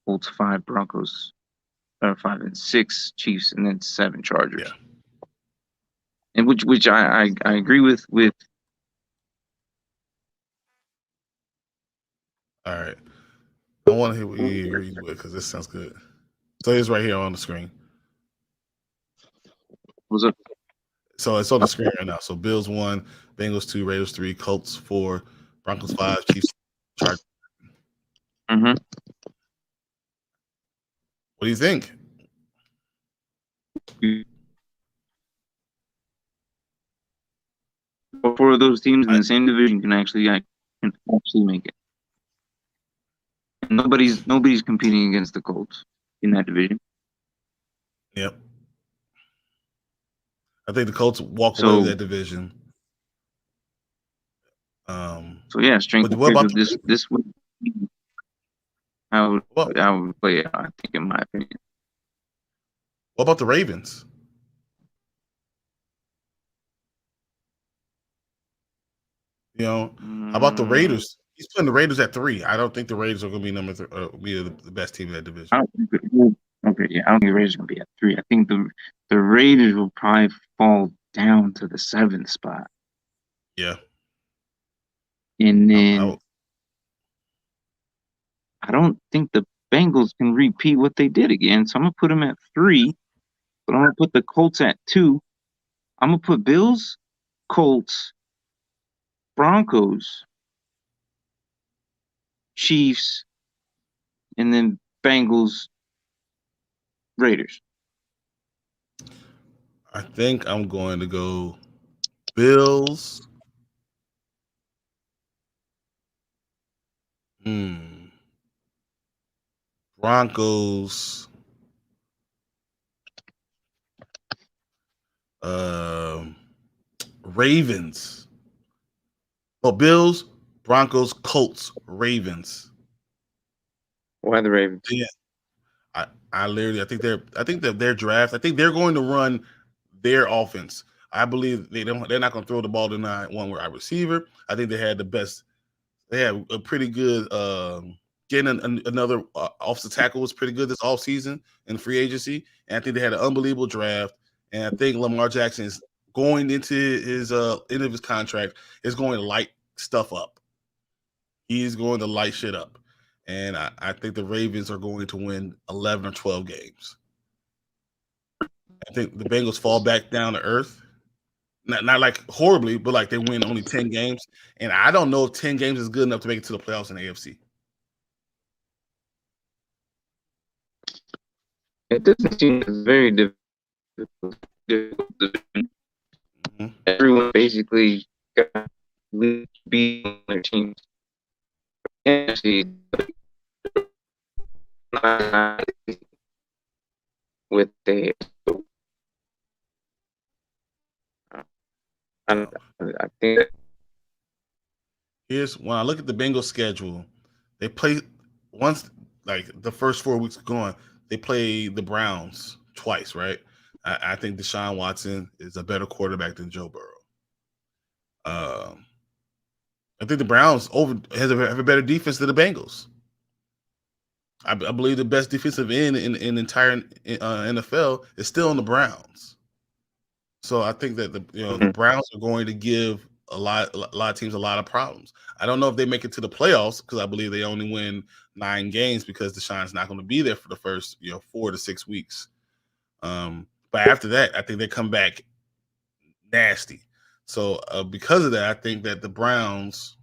Colts 5, Broncos 5 and 6, Chiefs, and then 7 Chargers. Yeah. And which I agree with. All right. I want to hear what you agree with because this sounds good. So it's right here on the screen. What's up? So it's on the screen right now. So Bills 1, Bengals 2, Raiders 3, Colts 4, Broncos 5, Chiefs, Chargers. Mm-hmm. What do you think? All 4 of those teams in the same division can actually make it. And nobody's competing against the Colts in that division. Yep. I think the Colts walk away with that division. So yeah, strength of this week. I would play it, I think, in my opinion. What about the Ravens? You know, how about the Raiders? He's putting the Raiders at 3. I don't think the Raiders are going to be number 3, be the best team in that division. I don't think the Raiders are going to be at 3. I think the Raiders will probably fall down to the 7th spot. Yeah. And then I don't think the Bengals can repeat what they did again. So I'm going to put them at 3, but I'm going to put the Colts at 2. I'm going to put Bills, Colts, Broncos, Chiefs, and then Bengals, Raiders. I think I'm going to go Bills. Broncos. Ravens. Well, Bills, Broncos, Colts, Ravens. Why the Ravens? Yeah. I think that their draft, I think they're going to run their offense. I believe they're not going to throw the ball to one wide receiver. I think they had a pretty good getting another offensive tackle was pretty good this offseason in free agency. And I think they had an unbelievable draft. And I think Lamar Jackson is going into his end of his contract is going to light stuff up. He's going to light shit up. And I think the Ravens are going to win 11 or 12 games. I think the Bengals fall back down to earth. Not like horribly, but like they win only 10 games. And I don't know if 10 games is good enough to make it to the playoffs in the AFC. It doesn't seem it's very difficult. Mm-hmm. Everyone basically got to be on their teams. With the I think here's when I look at the Bengals schedule, they play once like the first 4 weeks going, they play the Browns twice, right? I think Deshaun Watson is a better quarterback than Joe Burrow. I think the Browns have a better defense than the Bengals. I believe the best defensive end in entire NFL is still in the Browns. So I think that the Browns are going to give a lot of teams a lot of problems. I don't know if they make it to the playoffs because I believe they only win 9 games because Deshaun's not going to be there for the first 4 to 6 weeks. But after that, I think they come back nasty. So because of that, I think that the Browns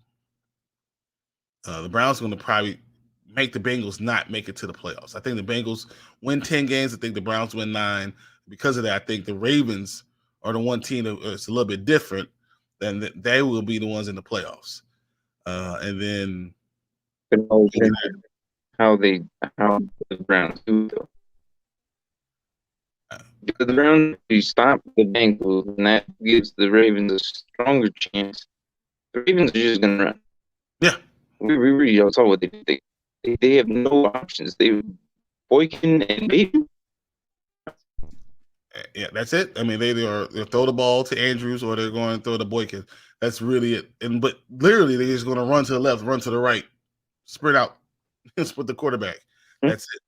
are going to probably make the Bengals not make it to the playoffs. I think the Bengals win 10 games. I think the Browns win 9. Because of that, I think the Ravens are the one team that's a little bit different. Then they will be the ones in the playoffs. And then how the Browns do though. Because the Browns, if you stop the Bengals, and that gives the Ravens a stronger chance. The Ravens are just gonna run. Yeah, we really saw what they did. They have no options. They Boykin and Baby. Yeah, that's it. I mean, they'll throw the ball to Andrews or they're going to throw the Boykin. That's really it. But literally, they're just going to run to the left, run to the right, spread out, and split the quarterback. Mm-hmm. That's it.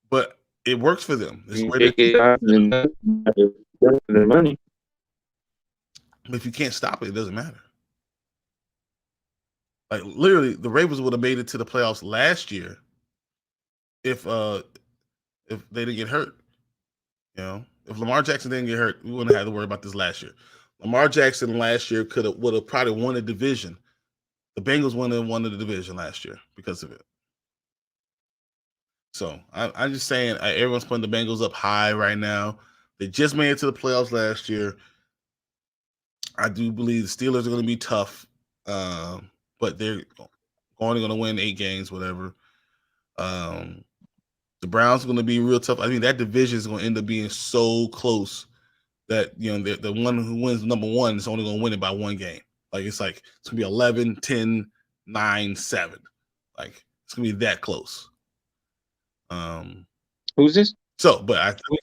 But it works for them. It's where their money. But if you can't stop it doesn't matter. Like literally, the Ravens would have made it to the playoffs last year if they didn't get hurt. If Lamar Jackson didn't get hurt, we wouldn't have to worry about this last year. Lamar Jackson last year would have probably won a division. The Bengals won the division last year because of it. So I'm just saying, everyone's putting the Bengals up high right now. They just made it to the playoffs last year. I do believe the Steelers are going to be tough, but they're only going to win 8 games, whatever. The Browns are going to be real tough. I mean, that division is going to end up being so close that the one who wins number 1 is only going to win it by 1 game. Like it's going to be 11, 10, 9, 7. Like it's going to be that close. Who's this? So, but I think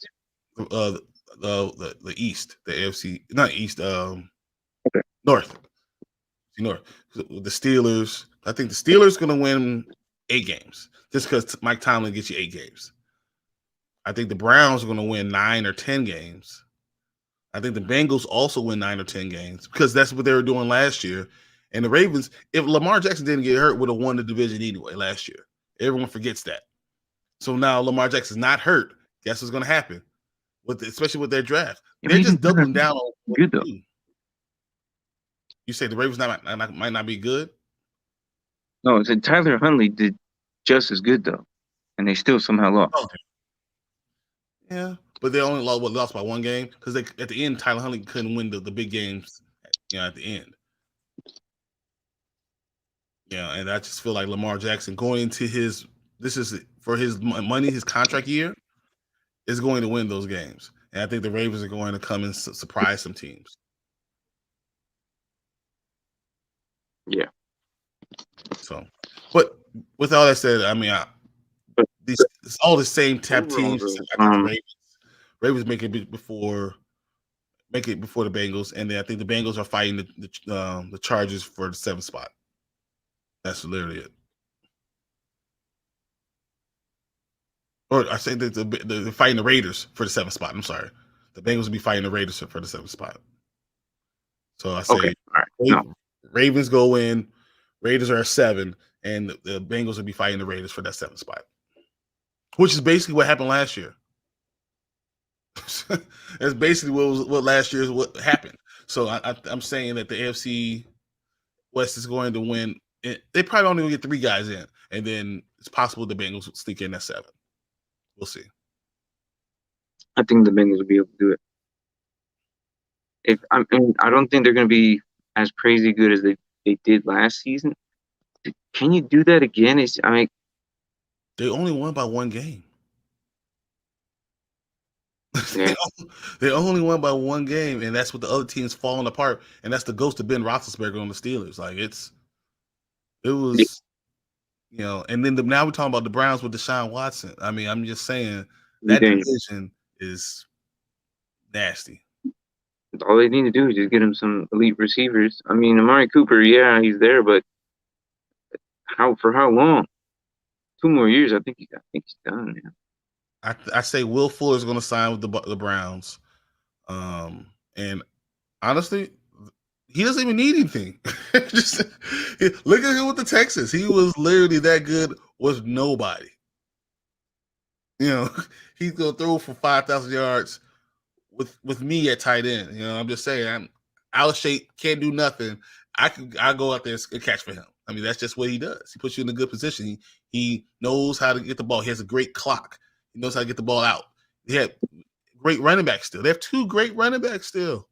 the East, the AFC, not East, North. The Steelers. I think the Steelers going to win 8 games just because Mike Tomlin gets you 8 games. I think the Browns are going to win 9 or 10 games. I think the Bengals also win 9 or 10 games because that's what they were doing last year. And the Ravens, if Lamar Jackson didn't get hurt, would have won the division anyway last year. Everyone forgets that. So now Lamar Jackson's not hurt. Guess what's going to happen? Especially with their draft. They're just doubling down on what good though. You say the Ravens might not be good? No, it's Tyler Huntley did just as good though, and they still somehow lost. Okay. Yeah, but they only lost by 1 game because at the end Tyler Huntley couldn't win the big games, at the end. Yeah, and I just feel like Lamar Jackson going into his money, his contract year, is going to win those games, and I think the Ravens are going to come and surprise some teams. Yeah. So, but with all that said, I mean, it's all the same tap teams. I think the Ravens make it before the Bengals, and then I think the Bengals are fighting the Chargers for the 7th spot. That's literally it. Or I say that they're fighting the Raiders for the 7th spot. I'm sorry. The Bengals will be fighting the Raiders for the 7th spot. So I say Okay, all right. No. Ravens go in, Raiders are at 7, and the Bengals will be fighting the Raiders for that 7th spot, which is basically what happened last year. That's basically what last year's what happened. So I'm saying that the AFC West is going to win. They probably only get 3 guys in, and then it's possible the Bengals will sneak in at 7. We'll see. I think the Bengals will be able to do it. I don't think they're going to be as crazy good as they did last season. Can you do that again? They only won by 1 game. Yeah. They only won by 1 game, and that's what the other team's falling apart. And that's the ghost of Ben Roethlisberger on the Steelers. Like it was, you know. And then now we're talking about the Browns with Deshaun Watson. I mean, I'm just saying that division is nasty. All they need to do is just get him some elite receivers. I mean, Amari Cooper, yeah, he's there, but for how long? 2 more years, I think he's done. Man. I say Will Fuller is going to sign with the Browns, and honestly, he doesn't even need anything. Just look at him with the Texans. He was literally that good with nobody. You know, he's going to throw for 5,000 yards with me at tight end. You know, I'm just saying, I'm out of shape, can't do nothing. I go out there and catch for him. I mean, that's just what he does. He puts you in a good position. He knows how to get the ball. He has a great clock. He knows how to get the ball out. They have great running backs still. They have 2 great running backs still.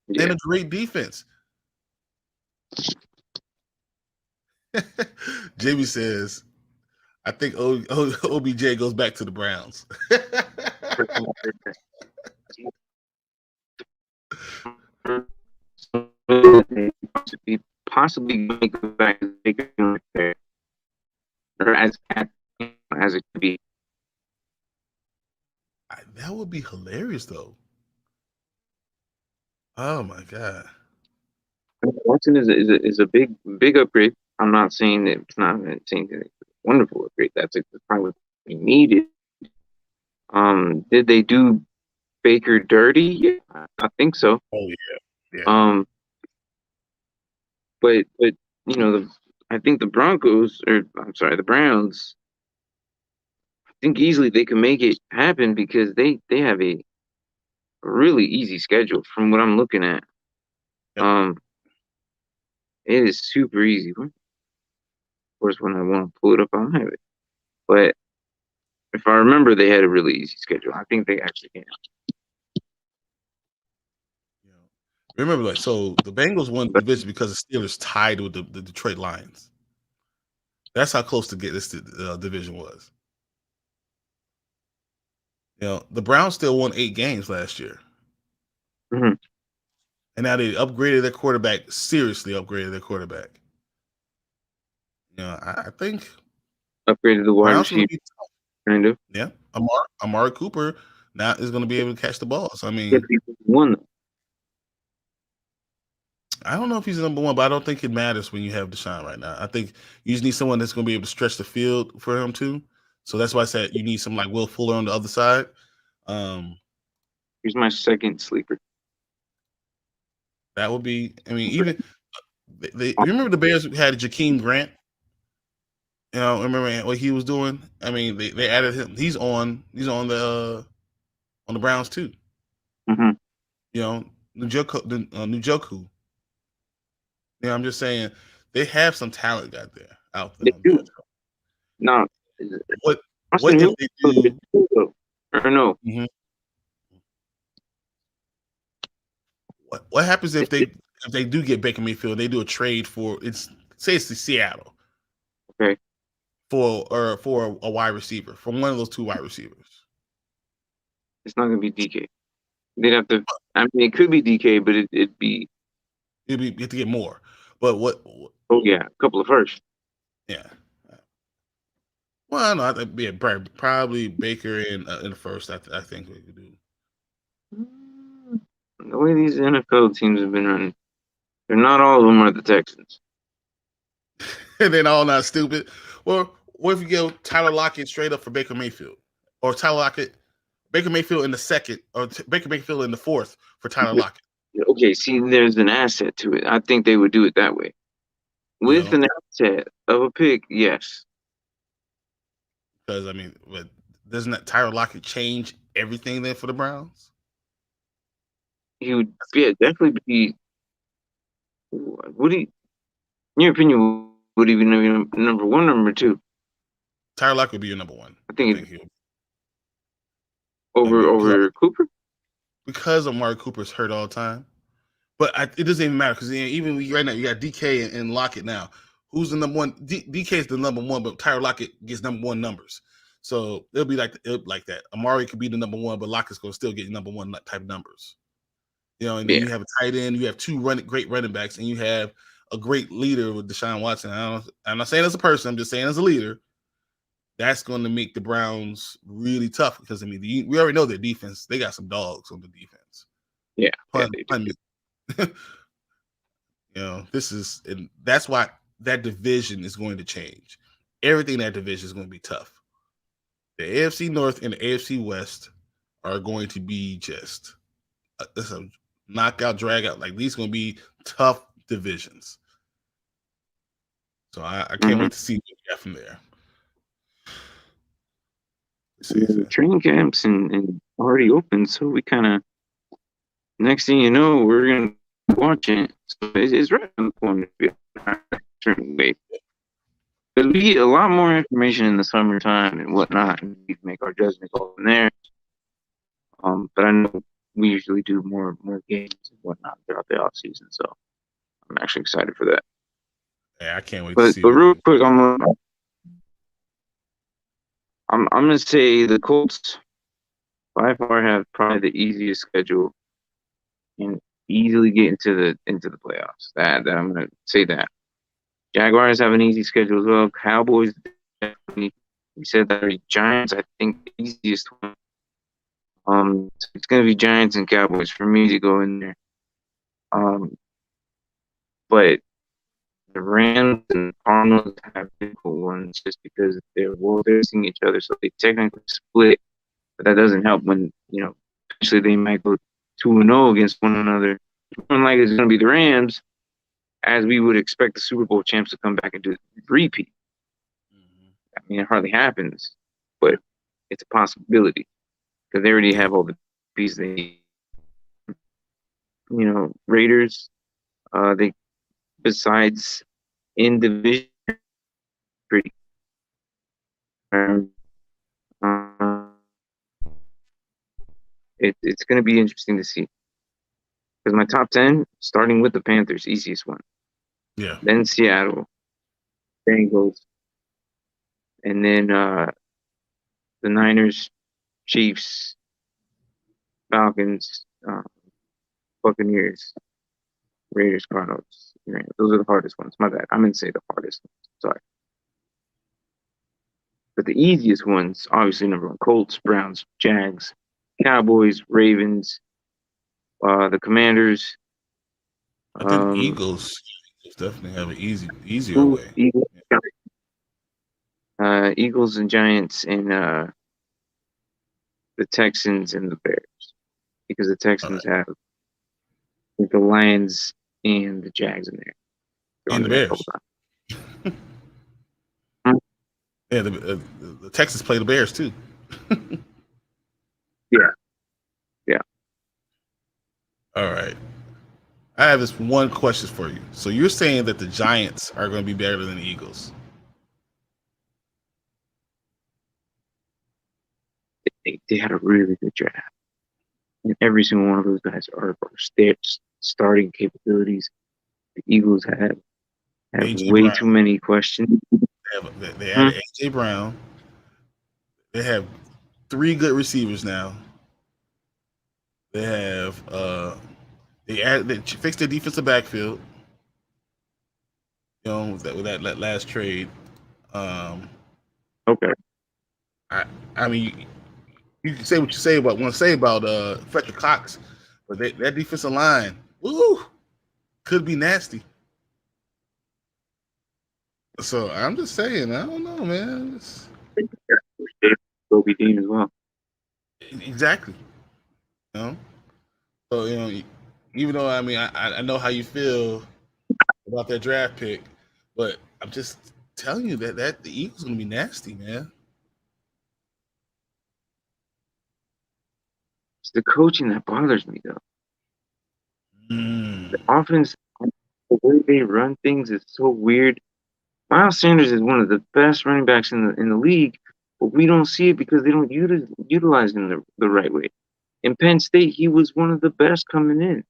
Yeah. And a great defense. Jamie says, I think OBJ goes back to the Browns. Possibly make it back there, or as it could be. That would be hilarious, though. Oh my god, Watson is a big upgrade. I'm not saying that it's not. I'm saying that it's a wonderful upgrade. That's probably what we needed. Did they do Baker dirty? Yeah, I think so. Oh yeah. But you know, I think the Browns. I think easily they can make it happen because they have a really easy schedule from what I'm looking at. Yep. It is super easy. Of course, when I want to pull it up, I'll have it. But if I remember, they had a really easy schedule. I think they actually can. Remember, like, so the Bengals won the division because the Steelers tied with the Detroit Lions. That's how close to get this division was. You know, the Browns still won 8 games last year. Mm-hmm. And now they upgraded their quarterback, seriously upgraded their quarterback. You know, I think upgraded the wide receiver. Kind of. Yeah. Amari Cooper now is going to be able to catch the balls. I mean, one. I don't know if he's the number 1, but I don't think it matters when you have Deshaun right now. I think you just need someone that's going to be able to stretch the field for him too. So that's why I said you need some like Will Fuller on the other side. Here's my second sleeper. That would be, I mean, even they remember the Bears had Jakeem Grant. You know, remember what he was doing? I mean, they added him. He's on the Browns too. Mm-hmm. You know, Njoku. Yeah, I'm just saying they have some talent out there. They do. No. What if they do? Or no? Mm-hmm. What happens if they do get Baker Mayfield? They do a trade for it's the Seattle. Okay. For a wide receiver, from one of those 2 wide receivers. It's not going to be DK. They'd have to. I mean, it could be DK, but it'd be. You have to get more. But what? Oh yeah, a couple of firsts. Yeah. Well, I know. Yeah, probably Baker in the first. I think we could do. The way these NFL teams have been running, they're not all of them are the Texans. And then all not stupid. Well, what if you go Tyler Lockett straight up for Baker Mayfield? or Tyler Lockett, Baker Mayfield in the second, or Baker Mayfield in the fourth for Tyler Lockett. Okay, see, there's an asset to it. I think they would do it that way. With an asset of a pick, yes. Because, I mean, but doesn't that Tyler Lockett change everything then for the Browns? He would, yeah, definitely be. Would he, in your opinion, would he be number one, number two? Tyler Lockett would be your number one. I think he would. Over Cooper? Because Amari Cooper's hurt all the time. But it doesn't even matter because even right now, you got DK and Lockett now. Who's the number one? DK is the number one, but Tyler Lockett gets number one numbers. So it'll be like that. Amari could be the number one, but Lockett's going to still get number one type numbers. You know, and then you have a tight end, you have two great running backs, and you have a great leader with Deshaun Watson. I'm not saying as a person, I'm just saying as a leader. That's going to make the Browns really tough because, I mean, we already know their defense. They got some dogs on the defense. Yeah. You know, and that's why that division is going to change. Everything in that division is going to be tough. The AFC North and the AFC West are going to be just a knockout, drag out. Like, these are going to be tough divisions. So I can't wait to see what we got from there. Training camps and already open, so we kind of, next thing you know, we're going to be watching it. So it's right on the corner to be a certain way. Because we get a lot more information in the summertime and whatnot, and we can make our judgment call from there. But I know we usually do more games and whatnot throughout the off season, so I'm actually excited for that. Yeah, I can't wait to see. But real quick, I'm gonna say the Colts by far have probably the easiest schedule and easily get into the playoffs. That I'm gonna say that. Jaguars have an easy schedule as well. Cowboys, definitely. We said that. Giants, I think, the easiest one. So it's gonna be Giants and Cowboys for me to go in there. But the Rams and Cardinals have difficult ones just because they're facing each other, so they technically split. But that doesn't help when, eventually they might go 2-0 against one another. Unlike it's going to be the Rams, as we would expect the Super Bowl champs to come back and do the repeat. I mean, it hardly happens, but it's a possibility because they already have all the pieces they need. Raiders, they, besides in division, pretty. It's going to be interesting to see. Because my top 10, starting with the Panthers, easiest one. Yeah. Then Seattle, Bengals, and then the Niners, Chiefs, Falcons, Buccaneers, Raiders, Cardinals. Those are the hardest ones. My bad. I meant to say the hardest ones. Sorry. But the easiest ones, obviously, number one, Colts, Browns, Jags, Cowboys, Ravens, the Commanders. I think the Eagles definitely have an easier way. Eagles and Giants and the Texans and the Bears. Because the Texans have the Lions and the Jags in there. And the Bears. Yeah, the Texans play the Bears too. Yeah. All right. I have this one question for you. So you're saying that the Giants are going to be better than the Eagles? They had a really good draft. And every single one of those guys are starting capabilities. The Eagles have way too many questions. They added A.J. Brown. They have 3 good receivers now. They have they fixed their defensive backfield. With that last trade. Okay. I mean, you can say what you want to say about Fletcher Cox, but that defensive line, could be nasty. So I'm just saying, I don't know, man. Kobe Dean as well. Exactly. You know? So, even though I know how you feel about that draft pick, but I'm just telling you that the Eagles gonna be nasty, man. It's the coaching that bothers me, though. The offense, the way they run things is so weird. Miles Sanders is one of the best running backs in the league, but we don't see it because they don't utilize him the right way. In Penn State, he was one of the best coming in.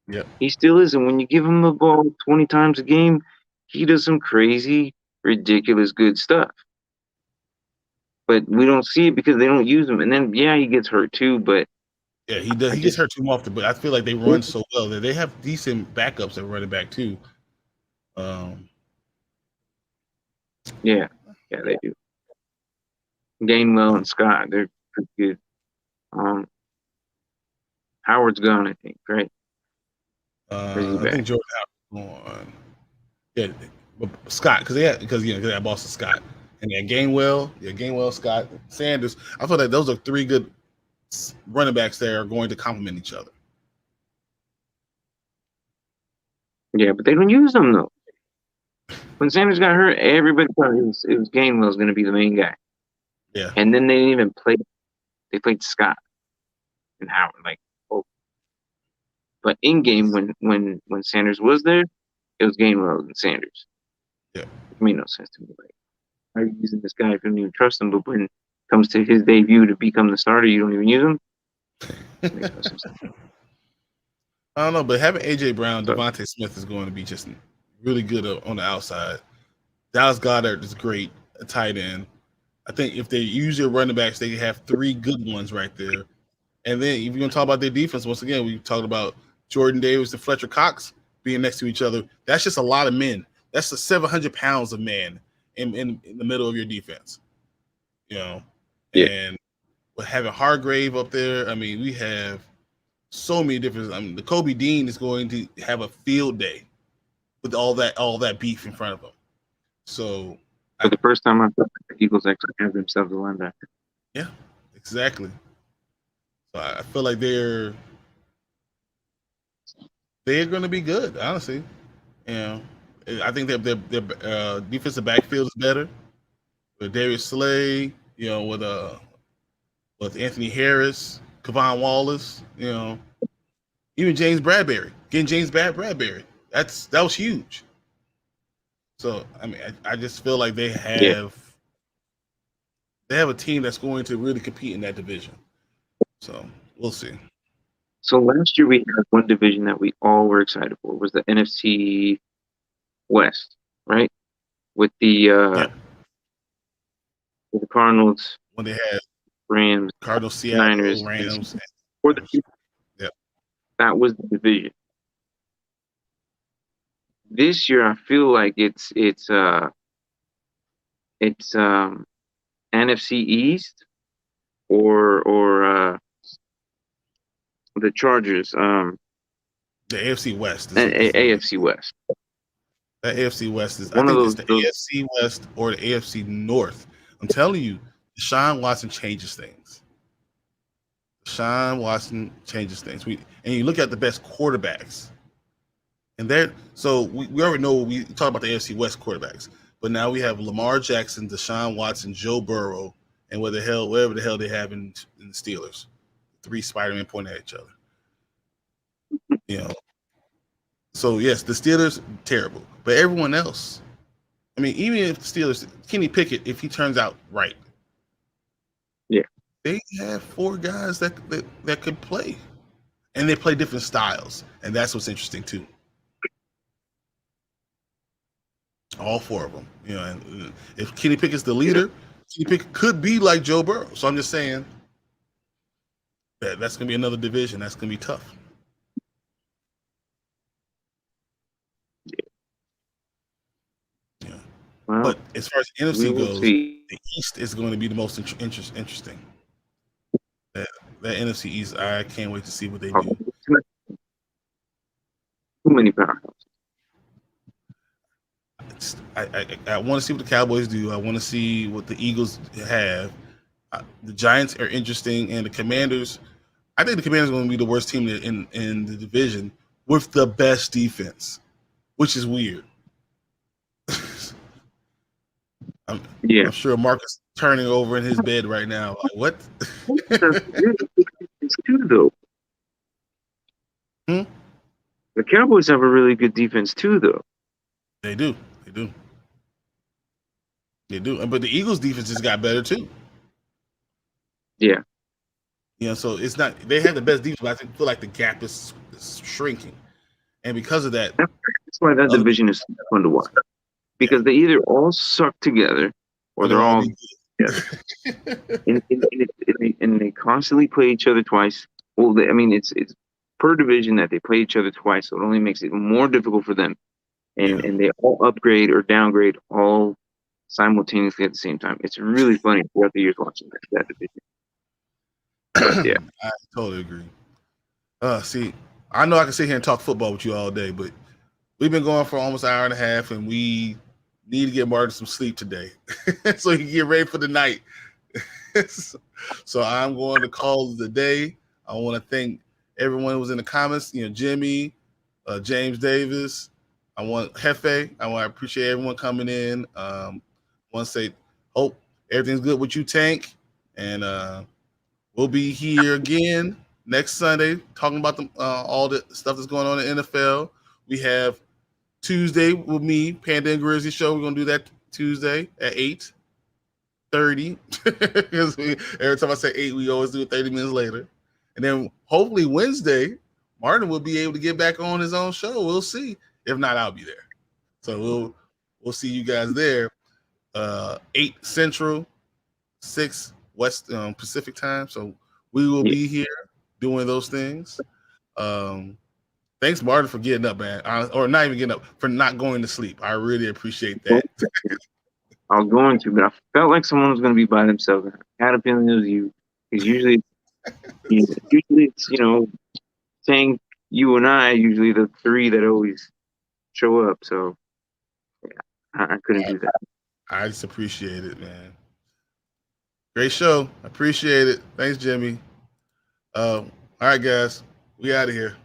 Yep. He still is, and when you give him the ball 20 times a game, he does some crazy, ridiculous good stuff. But we don't see it because they don't use him. And then, yeah, he gets hurt too, but yeah, he does. He gets hurt too often, but I feel like they run so well that they have decent backups at running back too. Yeah, they do. Gainwell and Scott, they're pretty good. Howard's gone, I think, right? I think Jordan Howard's gone. Yeah, Scott, because they had Boston Scott, and then Gainwell, Scott, Sanders. I thought that those are three good running backs that are going to complement each other. Yeah, but they don't use them though. When Sanders got hurt, everybody thought it was Gainwell was going to be the main guy. Yeah, and then they didn't even play. They played Scott and Howard, But in game, when Sanders was there, it was Gainwell and Sanders. Yeah, it made no sense to me. Why are you using this guy if you don't even trust him? But when it comes to his debut to become the starter, you don't even use him. It makes no sense. I don't know, but having AJ Brown, Devontae Smith is going to be just really good on the outside. Dallas Goedert is great, a tight end. I think if they use their running backs, they have three good ones right there. And then if you're going to talk about their defense, once again, we talked about Jordan Davis and Fletcher Cox being next to each other. That's just a lot of men. That's the 700 pounds of man in the middle of your defense. And with having Hargrave up there, we have so many different. The Kobe Dean is going to have a field day with all that beef in front of him. So for the first time, I thought the Eagles actually have themselves a linebacker. Yeah, exactly. So I feel like they're going to be good. Honestly, I think their defensive backfield is better with Darius Slay. With Anthony Harris, Kevon Wallace. Even James Bradbury. Getting James Bradbury. That was huge. So I just feel like they have a team that's going to really compete in that division. So we'll see. So last year we had one division that we all were excited for, was the NFC West, right? With the Cardinals, when they had Rams, Cardinals, Seattle, Niners, Rams, that was the division. This year I feel like it's NFC East or the Chargers. The AFC West. AFC West. That AFC West is one of those. It's the AFC West or the AFC North. I'm telling you, Deshaun Watson changes things. And you look at the best quarterbacks, and we already know we talk about the AFC West quarterbacks, but now we have Lamar Jackson, Deshaun Watson, Joe Burrow, and whatever the hell they have in the Steelers. Three Spider-Man pointing at each other. So yes, the Steelers terrible, but everyone else. Even if the Steelers, Kenny Pickett, if he turns out right, they have four guys that could play, and they play different styles, and that's what's interesting too. All four of them, And if Kenny Pickett's the leader, Kenny Pickett could be like Joe Burrow. So I'm just saying that's going to be another division. That's going to be tough. Well, but as far as NFC goes, the East is going to be the most interesting. That NFC East, I can't wait to see what they do. Too many powerhouses. I want to see what the Cowboys do. I want to see what the Eagles have. The Giants are interesting, and the Commanders. I think the Commanders are going to be the worst team in the division with the best defense, which is weird. I'm sure Marcus turning over in his bed right now. Like, what? Too, though. Hmm? The Cowboys have a really good defense too, though. They do. But the Eagles' defense just got better too. Yeah. So it's not. They have the best defense, but I feel like the gap is shrinking, and because of that, that's why that division is fun to watch. Because they either all suck together, or they're all together. and they constantly play each other twice. Well, it's per division that they play each other twice, so it only makes it more difficult for them. And they all upgrade or downgrade all simultaneously at the same time. It's really funny throughout the years watching that division. But, yeah, I totally agree. See, I know I can sit here and talk football with you all day, but we've been going for almost an hour and a half, and we need to get Martin some sleep today so he can get ready for the night. So I'm going to call it the day. I want to thank everyone who was in the comments, Jimmy, James Davis. I want Hefe. I want to appreciate everyone coming in. I want to say, hope everything's good with you, Tank. And we'll be here again next Sunday talking about all the stuff that's going on in the NFL. We have Tuesday with me, Panda and Grizzly Show. We're going to do that Tuesday at 8:30. Because every time I say 8, we always do it 30 minutes later. And then hopefully Wednesday, Martin will be able to get back on his own show. We'll see. If not, I'll be there. So we'll see you guys there. 8 Central, 6 West Pacific time. So we will be here doing those things. Thanks, Martin, for getting up, man. Or not even getting up, for not going to sleep. I really appreciate that. I was going to, but I felt like someone was going to be by themselves. I had a feeling it was you. Because usually it's, saying you and I, usually the 3 that always show up. So I couldn't do that. I just appreciate it, man. Great show. I appreciate it. Thanks, Jimmy. All right, guys. We out of here.